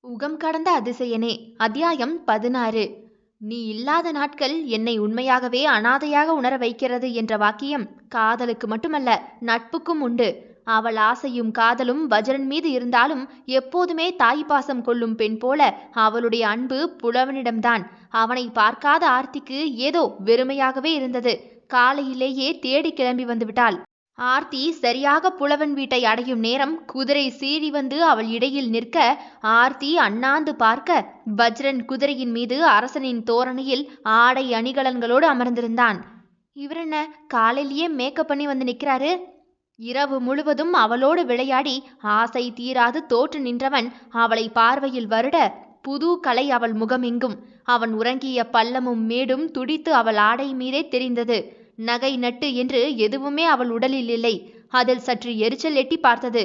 உகம் கடந்த அதிசயனே. அத்தியாயம் 16. நீ இல்லாத நாட்கள் என்னை உண்மையாகவே அனாதையாக உணர வைக்கிறது என்ற வாக்கியம் காதலுக்கு மட்டுமல்ல, நட்புக்கும் உண்டு. அவள் ஆசையும் காதலும் வஜ்ரன் மீது இருந்தாலும் எப்போதுமே தாய் பாசம் கொள்ளும் பெண் போல அவளுடைய அன்பு புலவனிடம்தான். அவனை பார்க்காத ஆர்த்திக்கு ஏதோ வெறுமையாகவே இருந்தது. காலையிலேயே தேடி கிளம்பி வந்துவிட்டாள். ஆர்த்தி சரியாக புலவன் வீட்டை அடையும் நேரம் குதிரை சீறி வந்து அவள் இடையில் நிற்க ஆர்த்தி அண்ணாந்து பார்க்க வஜ்ரன் குதிரையின் மீது அரசனின் தோரணையில் ஆடை அணிகலன்களோடு அமர்ந்திருந்தான். இவரென்ன காலையிலேயே மேக்கப் பண்ணி வந்து நிற்கிறாரு? இரவு முழுவதும் அவளோடு விளையாடி ஆசை தீராது தோற்று நின்றவன் அவளை பார்வையில் வருட புது கலை அவள் முகமெங்கும். அவன் உறங்கிய பள்ளமும் மேடும் துடித்து அவள் ஆடை மீதே தெரிந்தது. நகை நட்டு என்று எதுவுமே அவள் உடலில் இல்லை. அதில் சற்று எரிச்சல் எட்டி பார்த்தது.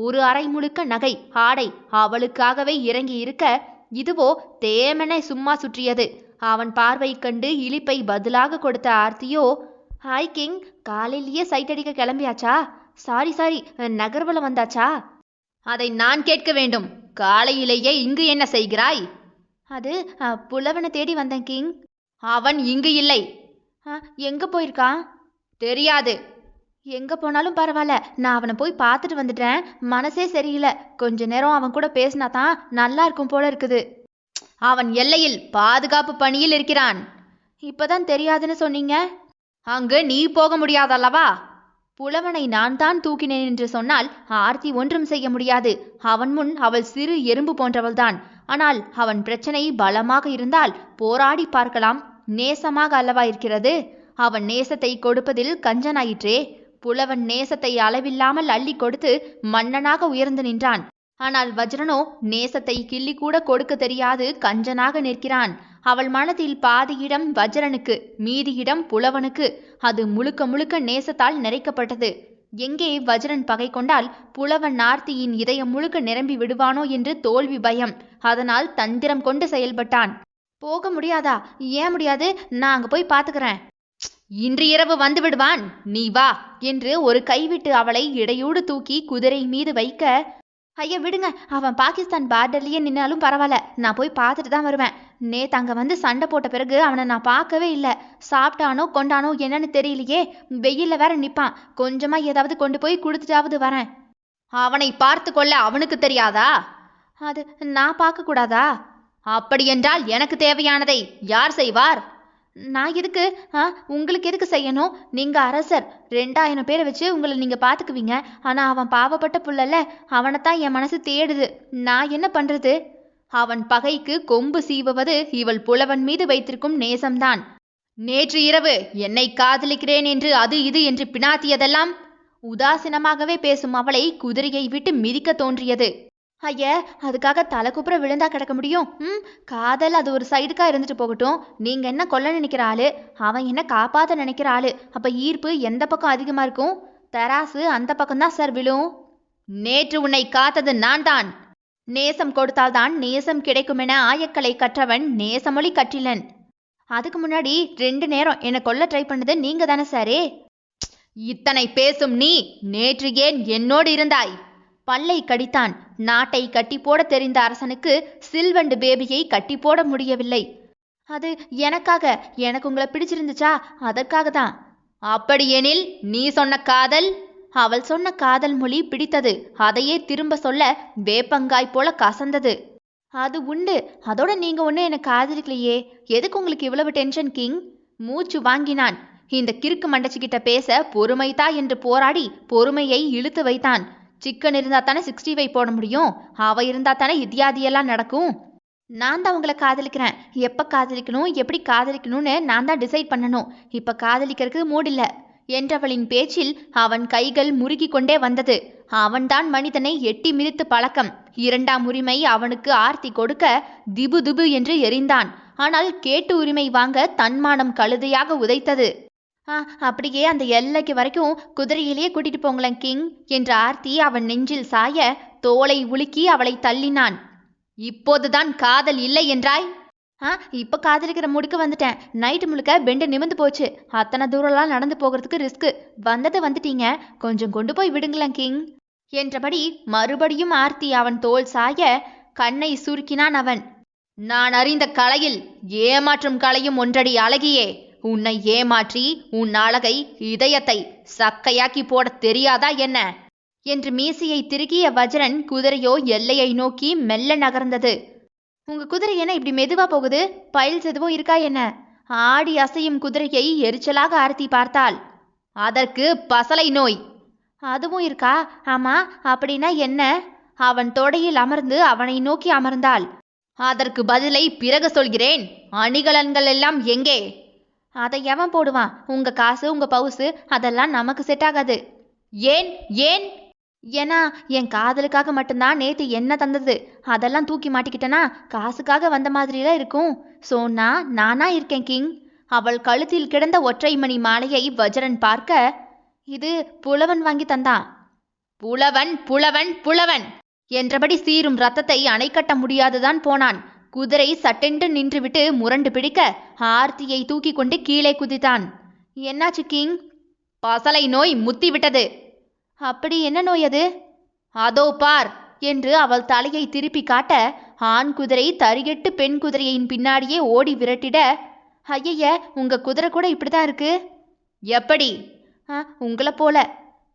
ஒரு அரை முழுக்க நகை ஆடை அவளுக்காகவே இறங்கி இருக்க இதுவோ தேமென சும்மா சுற்றியது. அவன் பார்வை கண்டு இழிப்பை பதிலாக கொடுத்த ஆர்த்தியோ, ஹாய் கிங், காலையிலேயே சைட் அடிக்க கிளம்பியாச்சா? சாரி, நகர்வலம் வந்தாச்சா? அதை நான் கேட்க வேண்டும். காலையிலேயே இங்கு என்ன செய்கிறாய்? அது புலவனை தேடி வந்தேன் கிங். அவன் இங்கு இல்லை. எங்க போயிருக்கான்? தெரியாது. எங்க போனாலும் பரவாயில்ல, நான் அவனை போய் பார்த்துட்டு வந்துட்டேன். மனசே சரியில்லை. கொஞ்ச நேரம் அவன் கூட பேசினா தான் நல்லா இருக்கும் போல இருக்குது. அவன் எல்லையில் பாதுகாப்பு பணியில் இருக்கிறான். இப்பதான் தெரியாதுன்னு சொன்னீங்க. அங்கு நீ போக முடியாதல்லவா? புலவனை நான் தான் தூக்கினேன் என்று சொன்னால் ஆர்த்தி ஒன்றும் செய்ய முடியாது. அவன் முன் அவள் சிறு எறும்பு போன்றவள்தான். ஆனால் அவன் பிரச்சனை பலமாக இருந்தால் போராடி பார்க்கலாம். நேசமாக அல்லவா இருக்கிறது? அவன் நேசத்தை கொடுப்பதில் கஞ்சனாயிற்றே. புலவன் நேசத்தை அளவில்லாமல் அள்ளி கொடுத்து மன்னனாக உயர்ந்து நின்றான். ஆனால் வஜ்ரனோ நேசத்தை கிள்ளி கூட கொடுக்க தெரியாது கஞ்சனாக நிற்கிறான். அவள் மனதில் பாதியிடம் வஜ்ரனுக்கு, மீதியிடம் புலவனுக்கு. அது முழுக்க முழுக்க நேசத்தால் நிறைக்கப்பட்டது. எங்கே வஜ்ரன் பகை கொண்டால் புலவன் ஆர்த்தியின் இதயம் முழுக்க நிரம்பி விடுவானோ என்று தோல்வி பயம். அதனால் தந்திரம் கொண்டு செயல்பட்டான். போக முடியாதா? ஏன் முடியாது? நான் அங்க போய் பார்த்துக்கிறேன். இன்று இரவு வந்து விடுவான், நீ வா என்று ஒரு கைவிட்டு அவளை இடையோடு தூக்கி குதிரை மீது வைக்க, ஐயா விடுங்க, அவன் பாகிஸ்தான் பார்டர்லயே நின்னாலும் பரவாயில்ல, நான் போய் பார்த்துட்டு தான் வருவேன். நேத்து அங்க வந்து சண்டை போட்ட பிறகு அவனை நான் பார்க்கவே இல்லை. சாப்பிட்டானோ கொண்டானோ என்னன்னு தெரியலையே. வெயில்ல வேற நிப்பான். கொஞ்சமா ஏதாவது கொண்டு போய் கொடுத்துட்டாவது வரேன். அவனை பார்த்து கொள்ள அவனுக்கு தெரியாதா? அது நான் பார்க்க கூடாதா? அப்படியென்றால் எனக்கு தேவையானதை யார் செய்வார்? நான் எதுக்கு? உங்களுக்கு எதுக்கு செய்யணும்? நீங்க அரசர், 2000 பேரை வச்சு உங்களை நீங்க பாத்துக்குவீங்க. ஆனா அவன் பாவப்பட்ட புள்ளல்ல, அவனைத்தான் என் மனசு தேடுது. நான் என்ன பண்றது? அவன் பகைக்கு கொம்பு சீவுவது இவள் புலவன் மீது வைத்திருக்கும் நேசம்தான். நேற்று இரவு என்னை காதலிக்கிறேன் என்று அது இது என்று பினாத்தியதெல்லாம் உதாசீனமாகவே பேசும் அவளை குதிரையை விட்டு மிதிக்க தோன்றியது. ஐய, அதுக்காக தலை குப்புற விழுந்தா கிடக்க முடியும்? காதல் அது ஒரு சைடுக்கா இருந்துட்டு போகட்டும். நீங்க என்ன கொல்ல நினைக்கிற ஆளு, அவன் என்ன காப்பாத்த நினைக்கிற ஆளு. அப்ப ஈர்ப்பு எந்த பக்கம் அதிகமா இருக்கும்? தராசு அந்த பக்கம்தான் சார் விழும். நேற்று உன்னை காத்தது நான் தான். நேசம் கொடுத்தால்தான் நேசம் கிடைக்கும் என ஆயக்கலை கற்றவன் நேசமொழி கற்றிலன். அதுக்கு முன்னாடி 2 நேரம் என்னை கொல்ல ட்ரை பண்ணது நீங்க தானே சாரே? இத்தனை பேசும் நீ நேற்று ஏன் என்னோடு இருந்தாய்? பல்லை கடித்தான். நாட்டை கட்டி போட தெரிந்த அரசனுக்கு சில்வண்டு பேபியை கட்டி போட முடியவில்லை. அது எனக்காக. எனக்கு உங்களை பிடிச்சிருந்துச்சா? அதற்காக தான். அப்படியெனில் நீ சொன்ன காதல்? அவள் சொன்ன காதல் மொழி பிடித்தது. அதையே திரும்ப சொல்ல வேப்பங்காய் போல கசந்தது. அது உண்டு. அதோட நீங்க ஒண்ணு என்னை காதலிக்கலையே. எதுக்கு உங்களுக்கு இவ்வளவு டென்ஷன் கிங்? மூச்சு வாங்கினான். இந்த கிறுக்கு மண்டச்சிக்கிட்ட பேச பொறுமைதா என்று போராடி பொறுமையை இழுத்து வைத்தான். சிக்கன் இருந்தா தானே 65 போட முடியும். அவ இருந்தா தானே இத்தியாதியெல்லாம் நடக்கும். நான் தான் உங்களை காதலிக்கிறேன். எப்ப காதலிக்கணும், எப்படி காதலிக்கணும்னு நான் தான் டிசைட் பண்ணணும். இப்ப காதலிக்கிறதுக்கு மூடில்ல என்றவளின் பேச்சில் அவன் கைகள் முறுகி கொண்டே வந்தது. அவன்தான் மனிதனை எட்டி மிதித்து பழக்கம். 2ஆம் உரிமை அவனுக்கு ஆர்த்தி கொடுக்க திபு திபு என்று எரிந்தான். ஆனால் கேட்டு உரிமை வாங்க தன்மானம் கழுதையாக உதைத்தது. அப்படியே அந்த எல்லைக்கு வரைக்கும் குதிரையிலேயே கூட்டிட்டு போங்களேன் கிங் என்ற ஆர்த்தி அவன் நெஞ்சில் சாய தோலை உலுக்கி அவளை தள்ளினான். இப்போதுதான் காதல் இல்லை என்றாய்? இப்ப காதலிக்கிற முடிக்கு வந்துட்டேன். நைட்டு முழுக்க பெண்டு நிமிந்து போச்சு. அத்தனை தூரம்லாம் நடந்து போகிறதுக்கு ரிஸ்க்கு. வந்துட்டீங்க, கொஞ்சம் கொண்டு போய் விடுங்களேன் கிங் என்றபடி மறுபடியும் ஆர்த்தி அவன் தோள் சாய, கண்ணை சுருக்கினான் அவன். நான் அறிந்த கலையில் ஏமாற்றும் கலையும் ஒன்றடி அழகியே. உன்னை ஏமாற்றி உன் அழகை இதயத்தை சக்கையாக்கி போட தெரியாதா என்ன என்று மீசையை திருகிய வஜ்ரன் குதிரையோ எல்லையை நோக்கி மெல்ல நகர்ந்தது. உங்க குதிரை என்ன இப்படி மெதுவா போகுது? பயில்ஸ் எதுவும் இருக்கா என்ன? ஆடி அசையும் குதிரையை எரிச்சலாக ஆர்த்தி பார்த்தாள். அதற்கு பசலை நோய். அதுவும் இருக்கா? ஆமா, அப்படின்னா என்ன? அவன் தொடையில் அமர்ந்து அவனை நோக்கி அமர்ந்தாள். அதற்கு பதிலை பிறகு சொல்கிறேன். அணிகலன்கள் எல்லாம் எங்கே? அதை எவன் போடுவான்? உங்க காசு, உங்க பவுசு அதெல்லாம் நமக்கு செட் ஆகாது. ஏன் ஏன்? ஏன்னா என் காதலுக்காக மட்டும்தான் நேத்து என்ன தந்தது. அதெல்லாம் தூக்கி மாட்டிக்கிட்டனா காசுக்காக வந்த மாதிரிலாம் இருக்கும். சோனா நானா இருக்கேன் கிங். அவள் கழுத்தில் கிடந்த ஒற்றை மணி மாலையை வஜ்ரன் பார்க்க, இது புலவன் வாங்கி தந்தான். புலவன் புலவன் புலவன் என்றபடி சீரும் ரத்தத்தை அணை கட்ட முடியாதுதான் போனான். குதிரை சட்டென்று நின்றுவிட்டு முரண்டு பிடிக்க ஆர்த்தியை தூக்கி கொண்டு கீழே குதித்தான். என்னாச்சு கிங்? பசலை நோய் முத்திவிட்டது. அப்படி என்ன நோய் அது? அதோ பார் என்று அவள் தலையை திருப்பி காட்ட ஆண் குதிரை தறிகெட்டு பெண் குதிரையின் பின்னாடியே ஓடி விரட்டிட, ஐய உங்க குதிரை கூட இப்படிதான் இருக்கு. எப்படி? உங்களை போல.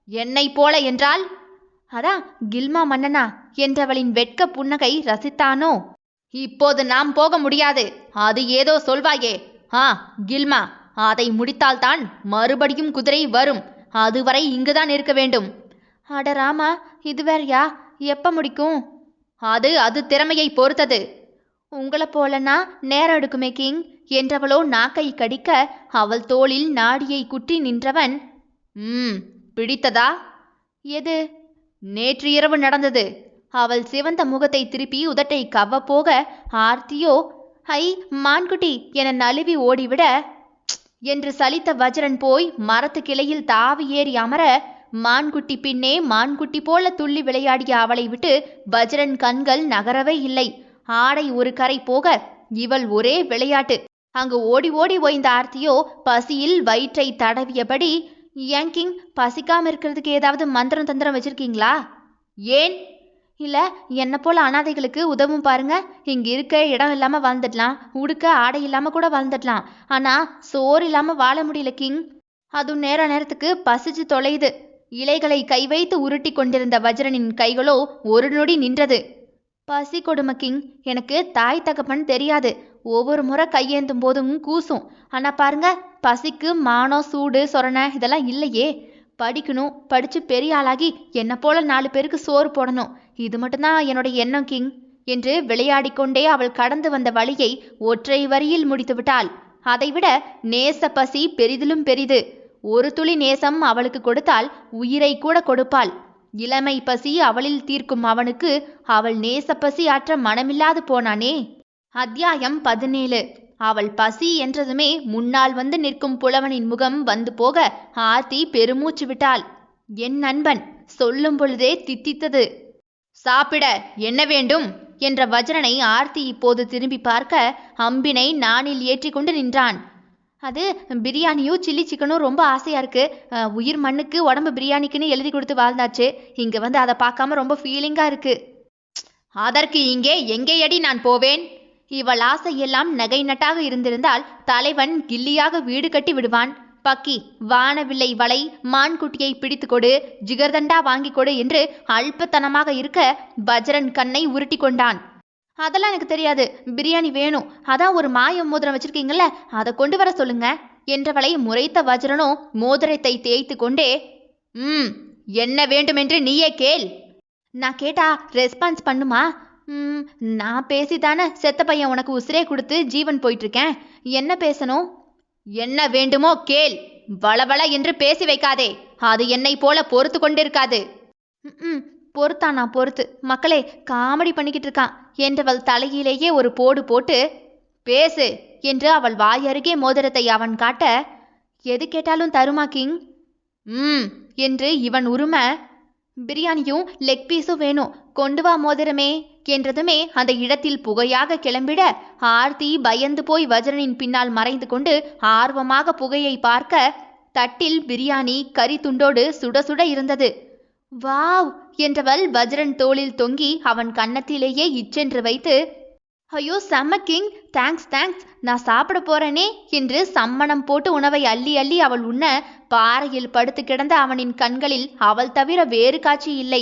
என்னை போல என்றால்? அதான் கில்மா மன்னனா என்றவளின் வெட்க புன்னகை ரசித்தானோ. இப்போது நாம் போக முடியாது. அது ஏதோ சொல்வாயே. கில்மா, அதை முடித்தால்தான் மறுபடியும் குதிரை வரும். அதுவரை இங்குதான் இருக்க வேண்டும். அட ராமா, இது வேறையா? எப்ப முடிக்கும்? அது திறமையை பொறுத்தது. உங்களை போலனா நேரம் எடுக்குமே கிங் என்றவளோ நாக்கை கடிக்க அவள் தோளில் நாடியை குற்றி நின்றவன், பிடித்ததா? எது? நேற்று இரவு நடந்தது. அவள் சிவந்த முகத்தை திருப்பி உதட்டை கவ்வப்போக ஆர்த்தியோ ஐ மான்குட்டி என நழுவி ஓடிவிட என்று சலித்த வஜ்ரன் போய் மரத்து கிளையில் தாவி ஏறி அமர, மான்குட்டி பின்னே மான்குட்டி போல துள்ளி விளையாடிய அவளை விட்டு வஜ்ரன் கண்கள் நகரவே இல்லை. ஆடை ஒரு கரை போக இவள் ஒரே விளையாட்டு. அங்கு ஓடி ஓடி ஓய்ந்த ஆர்த்தியோ பசியில் வயிற்றை தடவியபடி, ஏன் கிங், பசிக்காம இருக்கிறதுக்கு ஏதாவது மந்திரம் தந்திரம் வச்சிருக்கீங்களா? ஏன்? இல்ல, என்ன போல அனாதைகளுக்கு உதவும் பாருங்க. இங்க இருக்க இடம் இல்லாம வாழ்ந்துடலாம், உடுக்க ஆடை இல்லாம கூட வாழ்ந்துடலாம். ஆனா சோறு இல்லாம வாழ முடியல கிங். அதுவும் நேரத்துக்கு பசிச்சு தொலையுது. இலைகளை கை வைத்து உருட்டி கொண்டிருந்த வஜ்ரனின் கைகளோ ஒரு நொடி நின்றது. பசி கொடுமை கிங். எனக்கு தாய் தகப்பன் தெரியாது. ஒவ்வொரு முறை கையேந்தும் போதும் கூசும். ஆனா பாருங்க, பசிக்கு மானம் சூடு சொரணை இதெல்லாம் இல்லையே. படிக்கணும், படிச்சு பெரிய ஆளாகி என்ன போல 4 பேருக்கு சோறு போடணும். இது மட்டும்தான் என்னோட எண்ணம் கிங் என்று விளையாடி கொண்டே அவள் கடந்து வந்த வழியை ஒற்றை வரியில் முடித்து விட்டாள். அதைவிட நேச பசி பெரிதிலும் பெரிது. ஒரு துளி நேசம் அவளுக்கு கொடுத்தால் உயிரை கூட கொடுப்பாள். இளமை பசி அவளில் தீர்க்கும் அவனுக்கு அவள் நேசப்பசி ஆற்ற மனமில்லாது போனானே. அத்தியாயம் 17. அவள் பசி என்றதுமே முன்னால் வந்து நிற்கும் புலவனின் முகம் வந்து போக ஆர்த்தி பெருமூச்சு விட்டாள். என் நண்பன் சொல்லும் பொழுதே தித்தித்தது. சாப்பிட என்ன வேண்டும் என்ற வஜ்ரனை ஆர்த்தி இப்போது திரும்பி பார்க்க அம்பினை நானில் ஏற்றி கொண்டு நின்றான். அது பிரியாணியும் சில்லி சிக்கனும் ரொம்ப ஆசையா இருக்கு. உயிர் மண்ணுக்கு உடம்பு பிரியாணிக்குன்னு எழுதி கொடுத்து வாழ்ந்தாச்சு. இங்க வந்து அதை பார்க்காம ரொம்ப ஃபீலிங்கா இருக்கு. அதற்கு இங்கே எங்கேயடி நான் போவேன்? இவள் ஆசையெல்லாம் நகை நட்டாக இருந்திருந்தால் தலைவன் கில்லியாக வீடு கட்டி விடுவான். பக்கி, வானவில்லை வளை, மான்குட்டியை பிடித்து கொடு, ஜிகர்தண்டா வாங்கி கொடு என்று அல்பத்தனமாக இருக்க வஜ்ரன் கண்ணை உருட்டி கொண்டான். அதெல்லாம் எனக்கு தெரியாது, பிரியாணி வேணும். அதான் ஒரு மாய மோதிரம் வச்சிருக்கீங்கல்ல, அதை கொண்டு வர சொல்லுங்க என்றவளை முறைத்த வஜ்ரனோ மோதிரத்தை தேய்த்து கொண்டே, என்ன வேண்டுமென்று நீயே கேள். நான் கேட்டா ரெஸ்பான்ஸ் பண்ணுமா? நான் பேசித்தானே செத்த பையன் உனக்கு உசிரே கொடுத்து ஜீவன் போயிட்டு இருக்கேன். என்ன பேசணும்? என்ன வேண்டுமோ கேள். வளவள என்று பேசி வைக்காதே. அது என்னை போல பொறுத்து கொண்டிருக்காது. பொறுத்தானா பொறுத்து. மக்களே, காமெடி பண்ணிக்கிட்டு இருக்கான் என்றவள் தலையிலேயே ஒரு போடு போட்டு, பேசு என்று அவள் வாயருகே மோதிரத்தை அவன் காட்ட, எது கேட்டாலும் தருமா கிங் என்று இவன் உரும, பிரியாணியும் லெக் பீஸும் வேணும், கொண்டு வா மோதிரமே என்றதுமே அந்த இடத்தில் புகையாக கிளம்பிட ஆர்த்தி பயந்து போய் வஜ்ரனின் பின்னால் மறைந்து கொண்டு ஆர்வமாக புகையை பார்க்க தட்டில் பிரியாணி கறி துண்டோடு சுட சுட இருந்தது. வாவ் என்றவள் வஜ்ரன் தோளில் தொங்கி அவன் கன்னத்திலேயே இச்சென்று வைத்து, ஐயோ செம்ம கிங், தேங்க்ஸ் தேங்க்ஸ், நான் சாப்பிட போறேனே என்று சம்மணம் போட்டு உணவை அள்ளி அள்ளி அவள் உண்ண பாறையில் படுத்து கிடந்த அவனின் கண்களில் அவள் தவிர வேறு காட்சி இல்லை.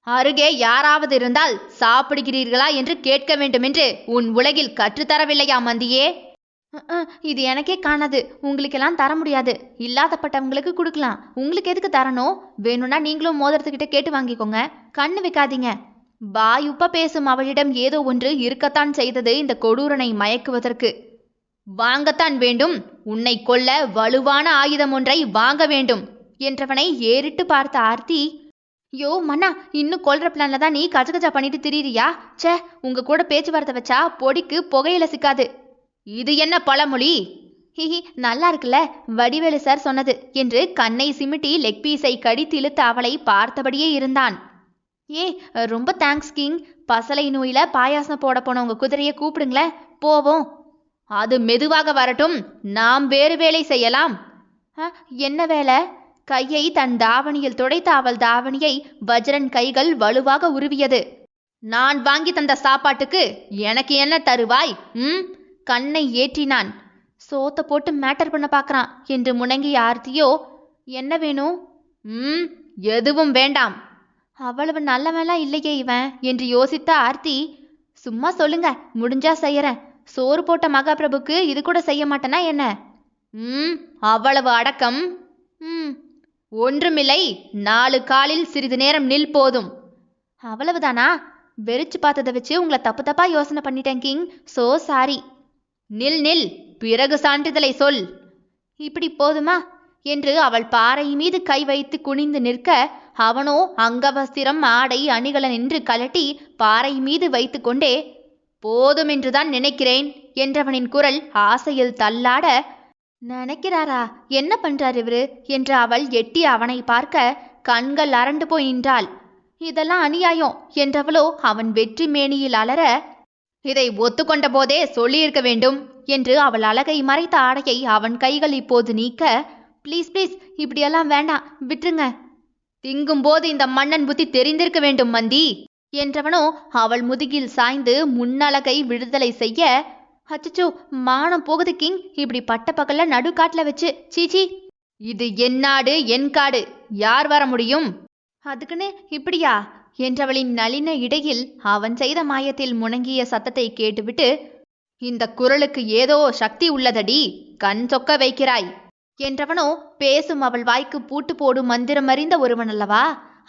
அருகே யாராவது இருந்தால் சாப்பிடுகிறீர்களா என்று கேட்க வேண்டுமென்று உன் உலகில் கற்றுத்தரவில்லையா மந்தியே? இது எனக்கே காணாது, உங்களுக்கெல்லாம் தர முடியாது, இல்லாதப்பட்டவங்களுக்கு கொடுக்கலாம், உங்களுக்கு எதுக்கு தரணும்? வேணும்னா நீங்களும் மோதிரத்துக்கிட்ட கேட்டு வாங்கிக்கோங்க, கண்ணு வைக்காதீங்க. வாயுப்ப பேசும் அவளிடம் ஏதோ ஒன்று இருக்கத்தான் செய்தது இந்த கொடூரனை மயக்குவதற்கு. வாங்கத்தான் வேண்டும், உன்னை கொல்ல வலுவான ஆயுதம் ஒன்றை வாங்க வேண்டும் என்றவனை ஏறிட்டு பார்த்த ஆர்த்தி, யோ மன்னா, இன்னும் கொல்ற பிளான்ல தான் நீ கஜகஜா பண்ணிட்டு திரியிறியா? சே, உங்க கூட பேச்சுவார்த்தை வச்சா பொடிக்கு புகையில சிக்காது. இது என்ன பழமொழி? ஹிஹி, நல்லா இருக்குல்ல, வடிவேலு சார் சொன்னது என்று கண்ணை சிமிட்டி லெக் பீஸை கடித்து இழுத்து அவளை பார்த்தபடியே இருந்தான். ஏ, ரொம்ப தேங்க்ஸ் கிங், பசலை நோயில பாயாசம் போட போன உங்க குதிரையை கூப்பிடுங்களேன், போவோம். அது மெதுவாக வரட்டும், நாம் வேறு வேலை செய்யலாம். என்ன வேலை? கையை தன் தாவணியில் துடைத்த அவள் தாவணியை வஜ்ரன் கைகள் வலுவாக உருவியது. நான் வாங்கி தந்த சாப்பாட்டுக்கு எனக்கு என்ன தருவாய்? கண்ணை ஏற்றினான். சோத்த போட்டு மேட்டர் பண்ண பார்க்கறான் என்று முணங்கிய ஆர்த்தியோ, என்ன வேணும்? எதுவும் வேண்டாம். அவ்வளவு நல்லவெல்லாம் இல்லையே இவன் என்று யோசித்த ஆர்த்தி, சும்மா சொல்லுங்க, முடிஞ்சா செய்யறேன். சோறு போட்ட மகாபிரபுக்கு இது கூட செய்ய மாட்டேனா என்ன? அவ்வளவு அடக்கம்? ஒன்றுமில்லை, 4 காலில் சிறிது நேரம் நில் போதும். அவ்வளவுதானா? வெறிச்சு பார்த்ததை வச்சு உங்களை தப்பு தப்பா யோசனை பண்ணிட்டேன் கிங், சோ சாரி. நில் நில், பிறகு சான்றிதழை சொல். இப்படி போதுமா என்று அவள் பாறை மீது கை வைத்து குனிந்து நிற்க, அவனோ அங்கவஸ்திரம் ஆடை அணிகளை நின்று கலட்டி பாறை மீது வைத்து கொண்டே, போதும் என்றுதான் நினைக்கிறேன் என்றவனின் குரல் ஆசையில் தள்ளாட, நினைக்கிறாரா? என்ன பண்றார் இவரு என்று அவள் எட்டி அவனை பார்க்க கண்கள் அரண்டு போய் நின்றாள். இதெல்லாம் அநியாயம் என்றவளோ அவன் வெற்றி மேனியில் அலற, இதை ஒத்துக்கொண்ட போதே சொல்லியிருக்க வேண்டும் என்று அவள் அழகை மறைத்த ஆடையை அவன் கைகள் இப்போது நீக்க, ப்ளீஸ் ப்ளீஸ், இப்படியெல்லாம் வேண்டாம், விட்டுருங்க. திங்கும் போது இந்த மன்னன் புத்தி தெரிந்திருக்க வேண்டும் மந்தி என்றவனோ அவள் முதுகில் சாய்ந்து முன்னழகை விடுதலை செய்ய, அச்சச்சோ, மானம் போகுது கிங், இப்படி பட்ட பகல்ல நடுக்காட்டுல வச்சு, சீச்சி, இது என் நாடு, என் காடு, யார் வர முடியும்? அதுக்குன்னு இப்படியா என்றவளின் நளின இடையில் அவன் செய்த மாயத்தில் முணங்கிய சத்தத்தை கேட்டுவிட்டு, இந்த குரலுக்கு ஏதோ சக்தி உள்ளதடி, கண் சொக்க வைக்கிறாய் என்றவனோ பேசும் அவள் வாய்க்கு பூட்டு போடும் மந்திரம் அறிந்த ஒருவன் அல்லவா?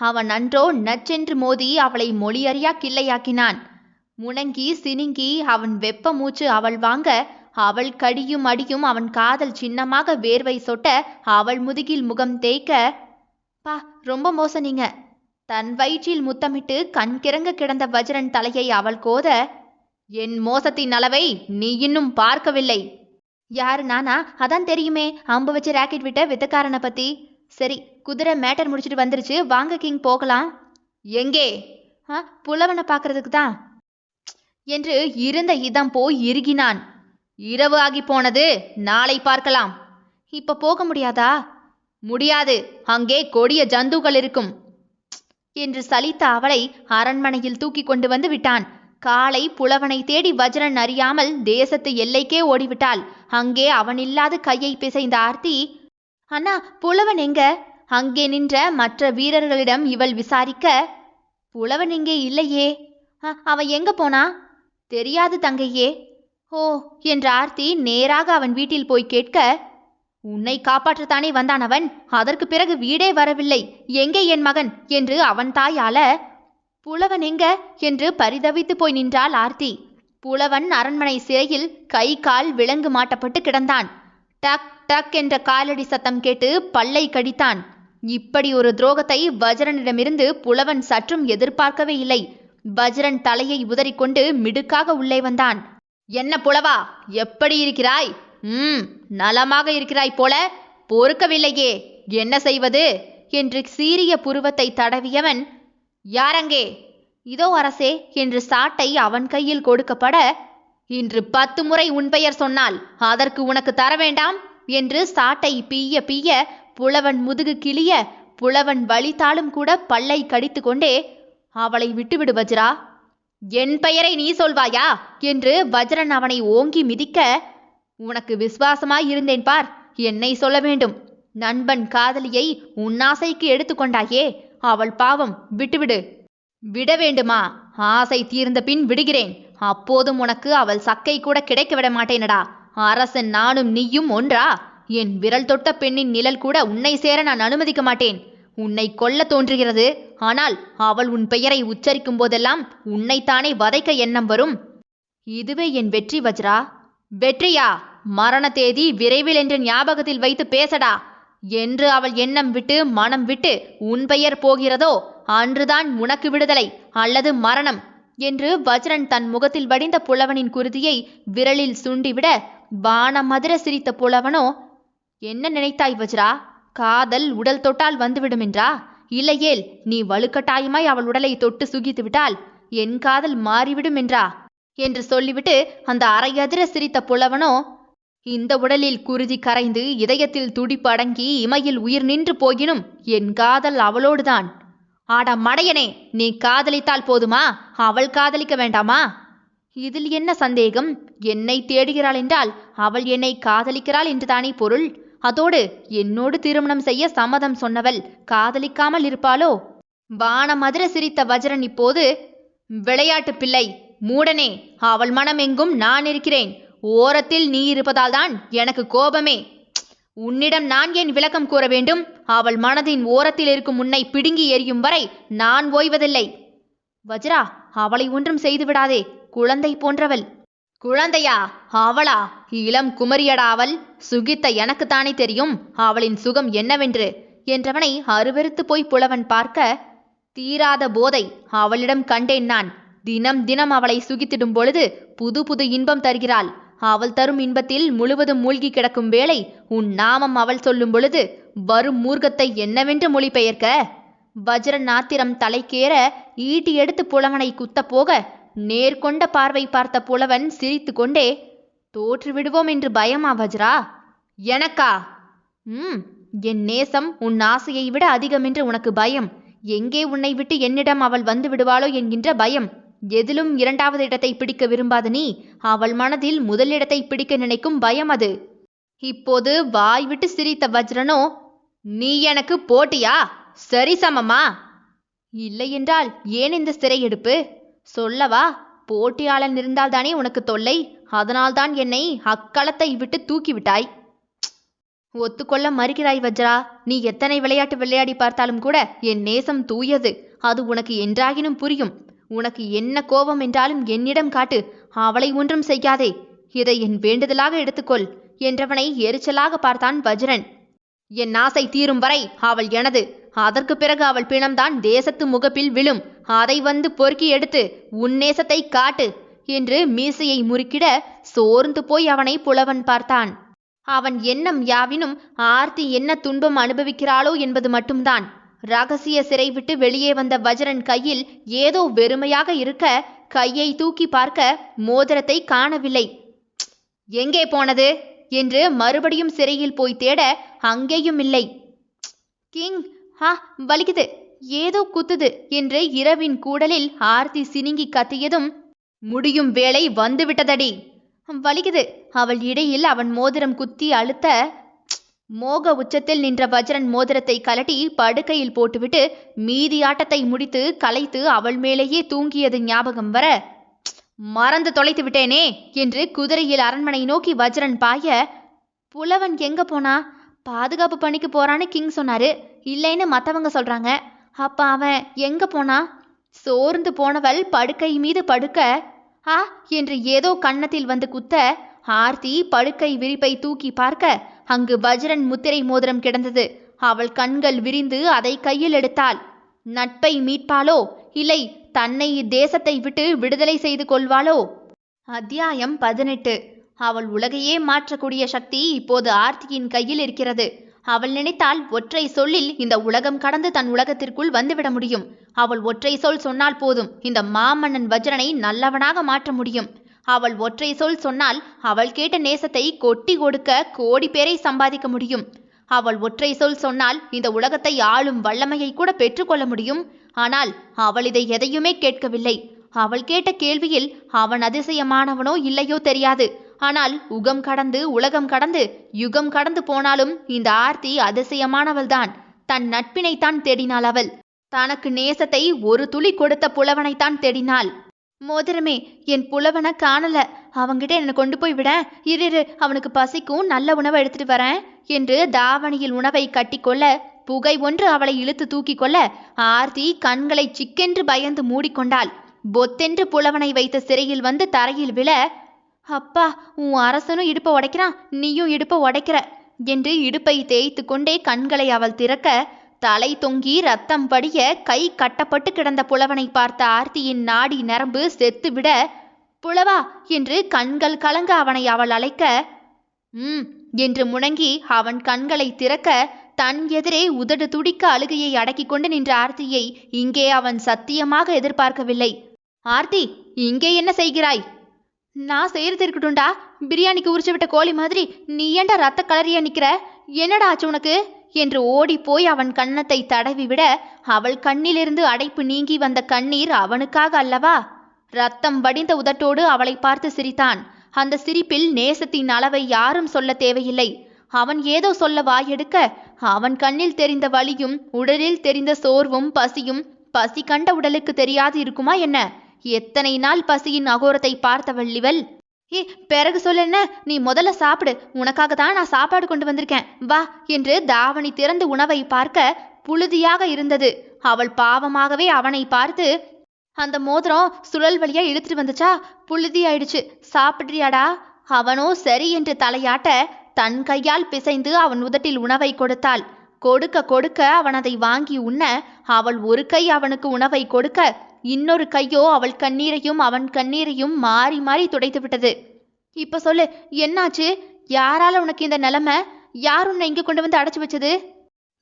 அவன் அன்றோ நச்சென்று மோதி அவளை மொழியறியா கிள்ளையாக்கினான். முணங்கி சினுங்கி அவன் வெப்ப மூச்சு அவள் வாங்க, அவள் கடியும் அடியும் அவன் காதல் சின்னமாக வேர்வை சொட்ட அவள் முதுகில் முகம் தேய்க்க, பா ரொம்ப மோசனீங்க. தன் வயிற்றில் முத்தமிட்டு கண் கிறங்க கிடந்த வஜ்ரன் தலையை அவள் கோத, என் மோசத்தின் அளவை நீ இன்னும் பார்க்கவில்லை. யாரு நானா? அதான் தெரியுமே, அம்பு வச்சு ராக்கெட் விட்ட வித்தக்காரனை பத்தி. சரி, குதிரை மேட்டர் முடிச்சுட்டு வந்துருச்சு, வாங்க கிங் போகலாம். எங்கே? புலவனை பார்க்கறதுக்கு தான் என்று இருந்த இதம் போய் இறுகினான். இரவு ஆகி போனது, நாளை பார்க்கலாம். இப்ப போக முடியாதா? முடியாது, அங்கே கொடிய ஜந்துக்கள் இருக்கும் என்று சலித்த அவளை அரண்மனையில் தூக்கி கொண்டு வந்து விட்டான். காலை புலவனை தேடி வஜ்ரன் அறியாமல் தேசத்து எல்லைக்கே ஓடிவிட்டாள். அங்கே அவனில்லாது கையை பிசைந்த ஆர்த்தி, அண்ணா புலவன் எங்க? அங்கே நின்ற மற்ற வீரர்களிடம் இவள் விசாரிக்க, புலவன் இங்கே இல்லையே. அவன் எங்க போனா? தெரியாது தங்கையே. ஓ என்ற ஆர்த்தி நேராக அவன் வீட்டில் போய் கேட்க, உன்னை காப்பாற்றத்தானே வந்தான் அவன், அதற்கு பிறகு வீடே வரவில்லை, எங்கே என் மகன் என்று அவன் தாயால, புலவன் எங்க என்று பரிதவித்து போய் நின்றாள் ஆர்த்தி. புலவன் அரண்மனை சிறையில் கை கால் விலங்கு மாட்டப்பட்டு கிடந்தான். டக் டக் என்ற காலடி சத்தம் கேட்டு பல்லை கடித்தான். இப்படி ஒரு துரோகத்தை வஜ்ரனிடமிருந்து புலவன் சற்றும் எதிர்பார்க்கவே இல்லை. வஜ்ரன் தலையை உதறிக்கொண்டு மிடுக்காக உள்ளே வந்தான். என்ன புலவா, எப்படி இருக்கிறாய்? நலமாக இருக்கிறாய் போல, பொறுக்கவில்லையே, என்ன செய்வது என்று சீரிய புருவத்தை தடவியவன், யாரங்கே? இதோ அரசே என்று சாட்டை அவன் கையில் கொடுக்கப்பட, இன்று 10 முறை உன் பெயர் சொன்னால் அதற்கு உனக்கு தர வேண்டாம் என்று சாட்டை பீய பீய புலவன் முதுகு கிளிய புலவன் வலித்தாலும் கூட பல்லை கடித்து கொண்டே, அவளை விட்டுவிடு வஜ்ரா. என் பெயரை நீ சொல்வாயா என்று வஜ்ரன் அவனை ஓங்கி மிதிக்க, உனக்கு விசுவாசமாய் இருந்தேன் பார், என்னை சொல்ல வேண்டும். நண்பன் காதலியை உன்னாசைக்கு எடுத்துக்கொண்டாயே, அவள் பாவம், விட்டுவிடு. விட வேண்டுமா? ஆசை தீர்ந்த பின் விடுகிறேன். அப்போதும் உனக்கு அவள் சக்கை கூட கிடைக்க விட மாட்டேனடா. அரசன் நானும் நீயும் ஒன்றா? என் விரல் தொட்ட பெண்ணின் நிழல் கூட உன்னை சேர நான் அனுமதிக்க மாட்டேன். உன்னை கொல்ல தோன்றுகிறது. ஆனால் அவள் உன் பெயரை உச்சரிக்கும் போதெல்லாம் உன்னைத்தானே வதைக்க எண்ணம் வரும். இதுவே என் வெற்றி வஜ்ரா. வெற்றியா? மரண தேதி விரைவில் என்று ஞாபகத்தில் வைத்து பேசடா. என்று அவள் எண்ணம் விட்டு மனம் விட்டு உன் பெயர் போகிறதோ அன்றுதான் உனக்கு விடுதலை அல்லது மரணம் என்று வஜ்ரன் தன் முகத்தில் வடிந்த புலவனின் குருதியை விரலில் சுண்டிவிட, வானமதிர சிரித்த புலவனோ, என்ன நினைத்தாய் வஜ்ரா? காதல் உடல் தொட்டால் வந்துவிடும் என்றா? இல்லையேல் நீ வலுக்கட்டாயமாய் அவள் உடலை தொட்டு சுகித்து விட்டால் என் காதல் மாறிவிடும் என்றா? என்று சொல்லிவிட்டு அந்த அரையதிர சிரித்த புலவனோ, இந்த உடலில் குருதி கரைந்து இதயத்தில் துடிப்பு அடங்கி இமையில் உயிர் நின்று போயினும் என் காதல் அவளோடுதான். ஆட மடையனே, நீ காதலித்தால் போதுமா? அவள் காதலிக்க வேண்டாமா? இதில் என்ன சந்தேகம்? என்னை தேடுகிறாள் என்றால் அவள் என்னை காதலிக்கிறாள் என்றுதானே பொருள். அதோடு என்னோடு திருமணம் செய்ய சம்மதம் சொன்னவள் காதலிக்காமல் இருப்பாளோ? வானமதிர சிரித்த வஜ்ரன் இப்போது, விளையாட்டு பிள்ளை, மூடனே, அவள் மனம் எங்கும் நான் இருக்கிறேன். ஓரத்தில் நீ இருப்பதால் தான் எனக்கு கோபமே. உன்னிடம் நான் ஏன் விளக்கம் கூற வேண்டும்? அவள் மனதின் ஓரத்தில் இருக்கும் உன்னை பிடுங்கி எறியும் வரை நான் ஓய்வதில்லை. வஜ்ரா, அவளை ஒன்றும் செய்து விடாதே. குழந்தை போன்றவள். குழந்தையா? அவளா? இளம் குமரியடா அவள். சுகித்த எனக்குத்தானே தெரியும் அவளின் சுகம் என்னவென்று என்றவனை அருவருத்து போய் புலவன் பார்க்க, தீராத போதை அவளிடம் கண்டேன் நான். தினம் தினம் அவளை சுகித்திடும் பொழுது புது புது இன்பம் தருகிறாள். அவள் தரும் இன்பத்தில் முழுவதும் மூழ்கி கிடக்கும் வேளை உன் நாமம் அவள் சொல்லும் பொழுது வரும் மூர்க்கத்தை என்னவென்று மொழிபெயர்க்க? வஜ்ரன் ஆத்திரம் தலைக்கேற ஈட்டி எடுத்து புலவனை குத்த போக, நேர்கொண்ட பார்வை பார்த்த புலவன் சிரித்து கொண்டே, தோற்றுவிடுவோம் என்று பயமா வஜ்ரா? எனக்கா? என் நேசம் உன் ஆசையை விட அதிகம் என்று உனக்கு பயம். எங்கே உன்னை விட்டு என்னிடம் அவள் வந்து விடுவாளோ என்கின்ற பயம். எதிலும் இரண்டாவது இடத்தை பிடிக்க விரும்பாத நீ அவள் மனதில் முதலிடத்தை பிடிக்க நினைக்கும் பயம் அது. இப்போது வாய்விட்டு சிரித்த வஜ்ரனோ, நீ எனக்கு போட்டியா? சரி சமமா? இல்லையென்றால் ஏன் இந்த சிறையெடுப்பு? சொல்லவா? போட்டியாளன் இருந்தால்தானே உனக்கு தொல்லை. அதனால்தான் என்னை அக்களத்தை விட்டு தூக்கிவிட்டாய். ஒத்துக்கொள்ள மறுக்கிறாய் வஜ்ரா. நீ எத்தனை விளையாட்டு விளையாடி பார்த்தாலும் கூட என் நேசம் தூயது. அது உனக்கு என்றாகினும் புரியும். உனக்கு என்ன கோபம் என்றாலும் என்னிடம் காட்டு. அவளை ஒன்றும் செய்யாதே. இதை என் வேண்டுதலாக எடுத்துக்கொள் என்றவனை எரிச்சலாக பார்த்தான் வஜ்ரன். என் ஆசை தீரும் வரை அவள் எனது. அதற்கு பிறகு அவள் பிணம்தான் தேசத்து முகப்பில் விழும். அதை வந்து பொறுக்கி எடுத்து உன் நேசத்தை காட்டு என்று மீசையை முறுக்கிட சோர்ந்து போய் அவனை புலவன் பார்த்தான். அவன் எண்ணம் யாவினும் ஆர்த்தி என்ன துன்பம் அனுபவிக்கிறாளோ என்பது மட்டும்தான். ரகசிய சிறை விட்டு வெளியே வந்த வஜ்ரன் கையில் ஏதோ வெறுமையாக இருக்க, கையை தூக்கி பார்க்க மோதிரத்தை காணவில்லை. எங்கே போனது என்று மறுபடியும் சிறையில் போய் தேட அங்கேயும் இல்லை. கிங், வலிக்குது, ஏதோ குத்துது என்று இரவின் கூடலில் ஆர்த்தி சினுங்கி கத்தியதும், முடியும் வேளை வந்துவிட்டதடி. வலிக்குது. அவள் இடையில் அவன் மோதிரம் குத்தி அழுத்த, மோக உச்சத்தில் நின்ற வஜ்ரன் மோதிரத்தை கலட்டி படுக்கையில் போட்டுவிட்டு மீதி ஆட்டத்தை முடித்து கலைத்து அவள் மேலேயே தூங்கியது ஞாபகம் வர, மறந்து தொலைத்து விட்டேனே என்று குதிரையில் அரண்மனை நோக்கி வஜ்ரன் பாய, புலவன் எங்க போனா? பாதுகாப்பு பணிக்கு போறான்னு கிங் சொன்னாரு. இல்லைன்னு மற்றவங்க சொல்றாங்க. அப்ப அவன் எங்க போனா? சோர்ந்து போனவள் படுக்கை மீது படுக்க, என்று ஏதோ கன்னத்தில் வந்து குத்த, ஆர்த்தி படுக்கை விரிப்பை தூக்கி பார்க்க அங்கு வஜ்ரன் முத்திரை மோதிரம் கிடந்தது. அவள் கண்கள் விரிந்து அதை கையில் எடுத்தாள். நட்பை மீட்பாளோ இல்லை தன்னை இத்தேசத்தை விட்டு விடுதலை செய்து கொள்வாளோ? அத்தியாயம் 18. அவள் உலகையே மாற்றக்கூடிய சக்தி இப்போது ஆர்த்தியின் கையில் இருக்கிறது. அவள் நினைத்தால் ஒற்றை சொல்லில் இந்த உலகம் கடந்து தன் உலகத்திற்குள் வந்துவிட முடியும். அவள் ஒற்றை சொல் சொன்னால் போதும் இந்த மாமன்னன் வஜ்ரனை நல்லவனாக மாற்ற முடியும். அவள் ஒற்றை சொல் சொன்னால் அவள் கேட்ட நேசத்தை கொட்டி கொடுக்க கோடி பேரை சம்பாதிக்க முடியும். அவள் ஒற்றை சொல் சொன்னால் இந்த உலகத்தை ஆளும் வல்லமையை கூட பெற்றுக்கொள்ள முடியும். ஆனால் அவள் இதை எதையுமே கேட்கவில்லை. அவள் கேட்ட கேள்வியில் அவன் அதிசயமானவனோ இல்லையோ தெரியாது. ஆனால் உகம் கடந்து உலகம் கடந்து யுகம் கடந்து போனாலும் இந்த ஆர்த்தி அதிசயமானவள்தான். தன் நட்பினைத்தான் தேடினாள். அவள் தனக்கு நேசத்தை ஒரு துளி கொடுத்த புலவனைத்தான் தேடினாள். மோதிரமே, என் புலவனை காணல. அவங்கிட்ட என்னை கொண்டு போய் விட. இரு, அவனுக்கு பசிக்கும், நல்ல உணவை எடுத்துட்டு வரேன் என்று தாவணியில் உணவை கட்டிக்கொள்ள புகை ஒன்று அவளை இழுத்து தூக்கி கொள்ள ஆர்த்தி கண்களை சிக்கென்று பயந்து மூடிக்கொண்டாள். பொத்தென்று புலவனை வைத்த சிறையில் வந்து தரையில் விழ, அப்பா, உன் அரசனும் இடுப்பை உடைக்கிறான், நீயும் இடுப்பை உடைக்கிற என்று இடுப்பை தேய்த்து கொண்டே கண்களை அவள் திறக்க, தலை தொங்கி ரத்தம் படிய கை கட்டப்பட்டு கிடந்த புலவனை பார்த்த ஆர்த்தியின் நாடி நரம்பு செத்துவிட, புலவா என்று கண்கள் கலங்க அவனை அவள் அழைக்க, என்று முணங்கி அவன் கண்களை திறக்க, தன் எதிரே உதடு துடிக்க அழுகையை அடக்கி கொண்டு நின்ற ஆர்த்தியை இங்கே அவன் சத்தியமாக எதிர்பார்க்கவில்லை. ஆர்த்தி, இங்கே என்ன செய்கிறாய்? நான் செய்யறது இருக்கட்டும்டா. பிரியாணிக்கு உரிச்சு விட்ட கோழி மாதிரி நீ ஏண்டா ரத்த கலரியா நிக்கிற? என்னடா ஆச்சு உனக்கு என்று ஓடி போய் அவன் கன்னத்தை தடவி விட, அவள் கண்ணிலிருந்து அடைப்பு நீங்கி வந்த கண்ணீர் அவனுக்காக அல்லவா? ரத்தம் வடிந்த உதட்டோடு அவளை பார்த்து சிரித்தான். அந்த சிரிப்பில் நேசத்தின் அளவை யாரும் சொல்ல தேவையில்லை. அவன் ஏதோ சொல்ல வாயெடுக்க, அவன் கண்ணில் தெரிந்த வலியும் உடலில் தெரிந்த சோர்வும் பசியும் பசி கண்ட உடலுக்கு தெரியாது இருக்குமா என்ன? எத்தனை நாள் பசியின் அகோரத்தை பார்த்தவள் இவள். பிறகு சொல்ல, நீ முதல்ல சாப்பிடு, உனக்காக தான் நான் சாப்பாடு கொண்டு வந்திருக்கேன், வா என்று தாவணி திறந்து உணவை பார்க்க புழுதியாக இருந்தது. அவள் பாவமாகவே அவனை பார்த்து, அந்த மோதிரம் சுழல் வழியா இழுத்துட்டு வந்துச்சா, புழுதி ஆயிடுச்சு, சாப்பிட்றியாடா? அவனோ சரி என்று தலையாட்ட தன் கையால் பிசைந்து அவன் உதட்டில் உணவை கொடுத்தாள். கொடுக்க கொடுக்க அவன் அதை வாங்கி உண்ண, அவள் ஒரு கை அவனுக்கு உணவை கொடுக்க, இன்னொரு கையோ அவள் கண்ணீரையும் அவன் கண்ணீரையும் மாறி மாறி துடைத்து விட்டது. இப்ப சொல்லு, என்னாச்சு? யாரால உனக்கு இந்த நிலைமை? யார் உன்னை இங்க கொண்டு வந்து அடைச்சு வச்சது?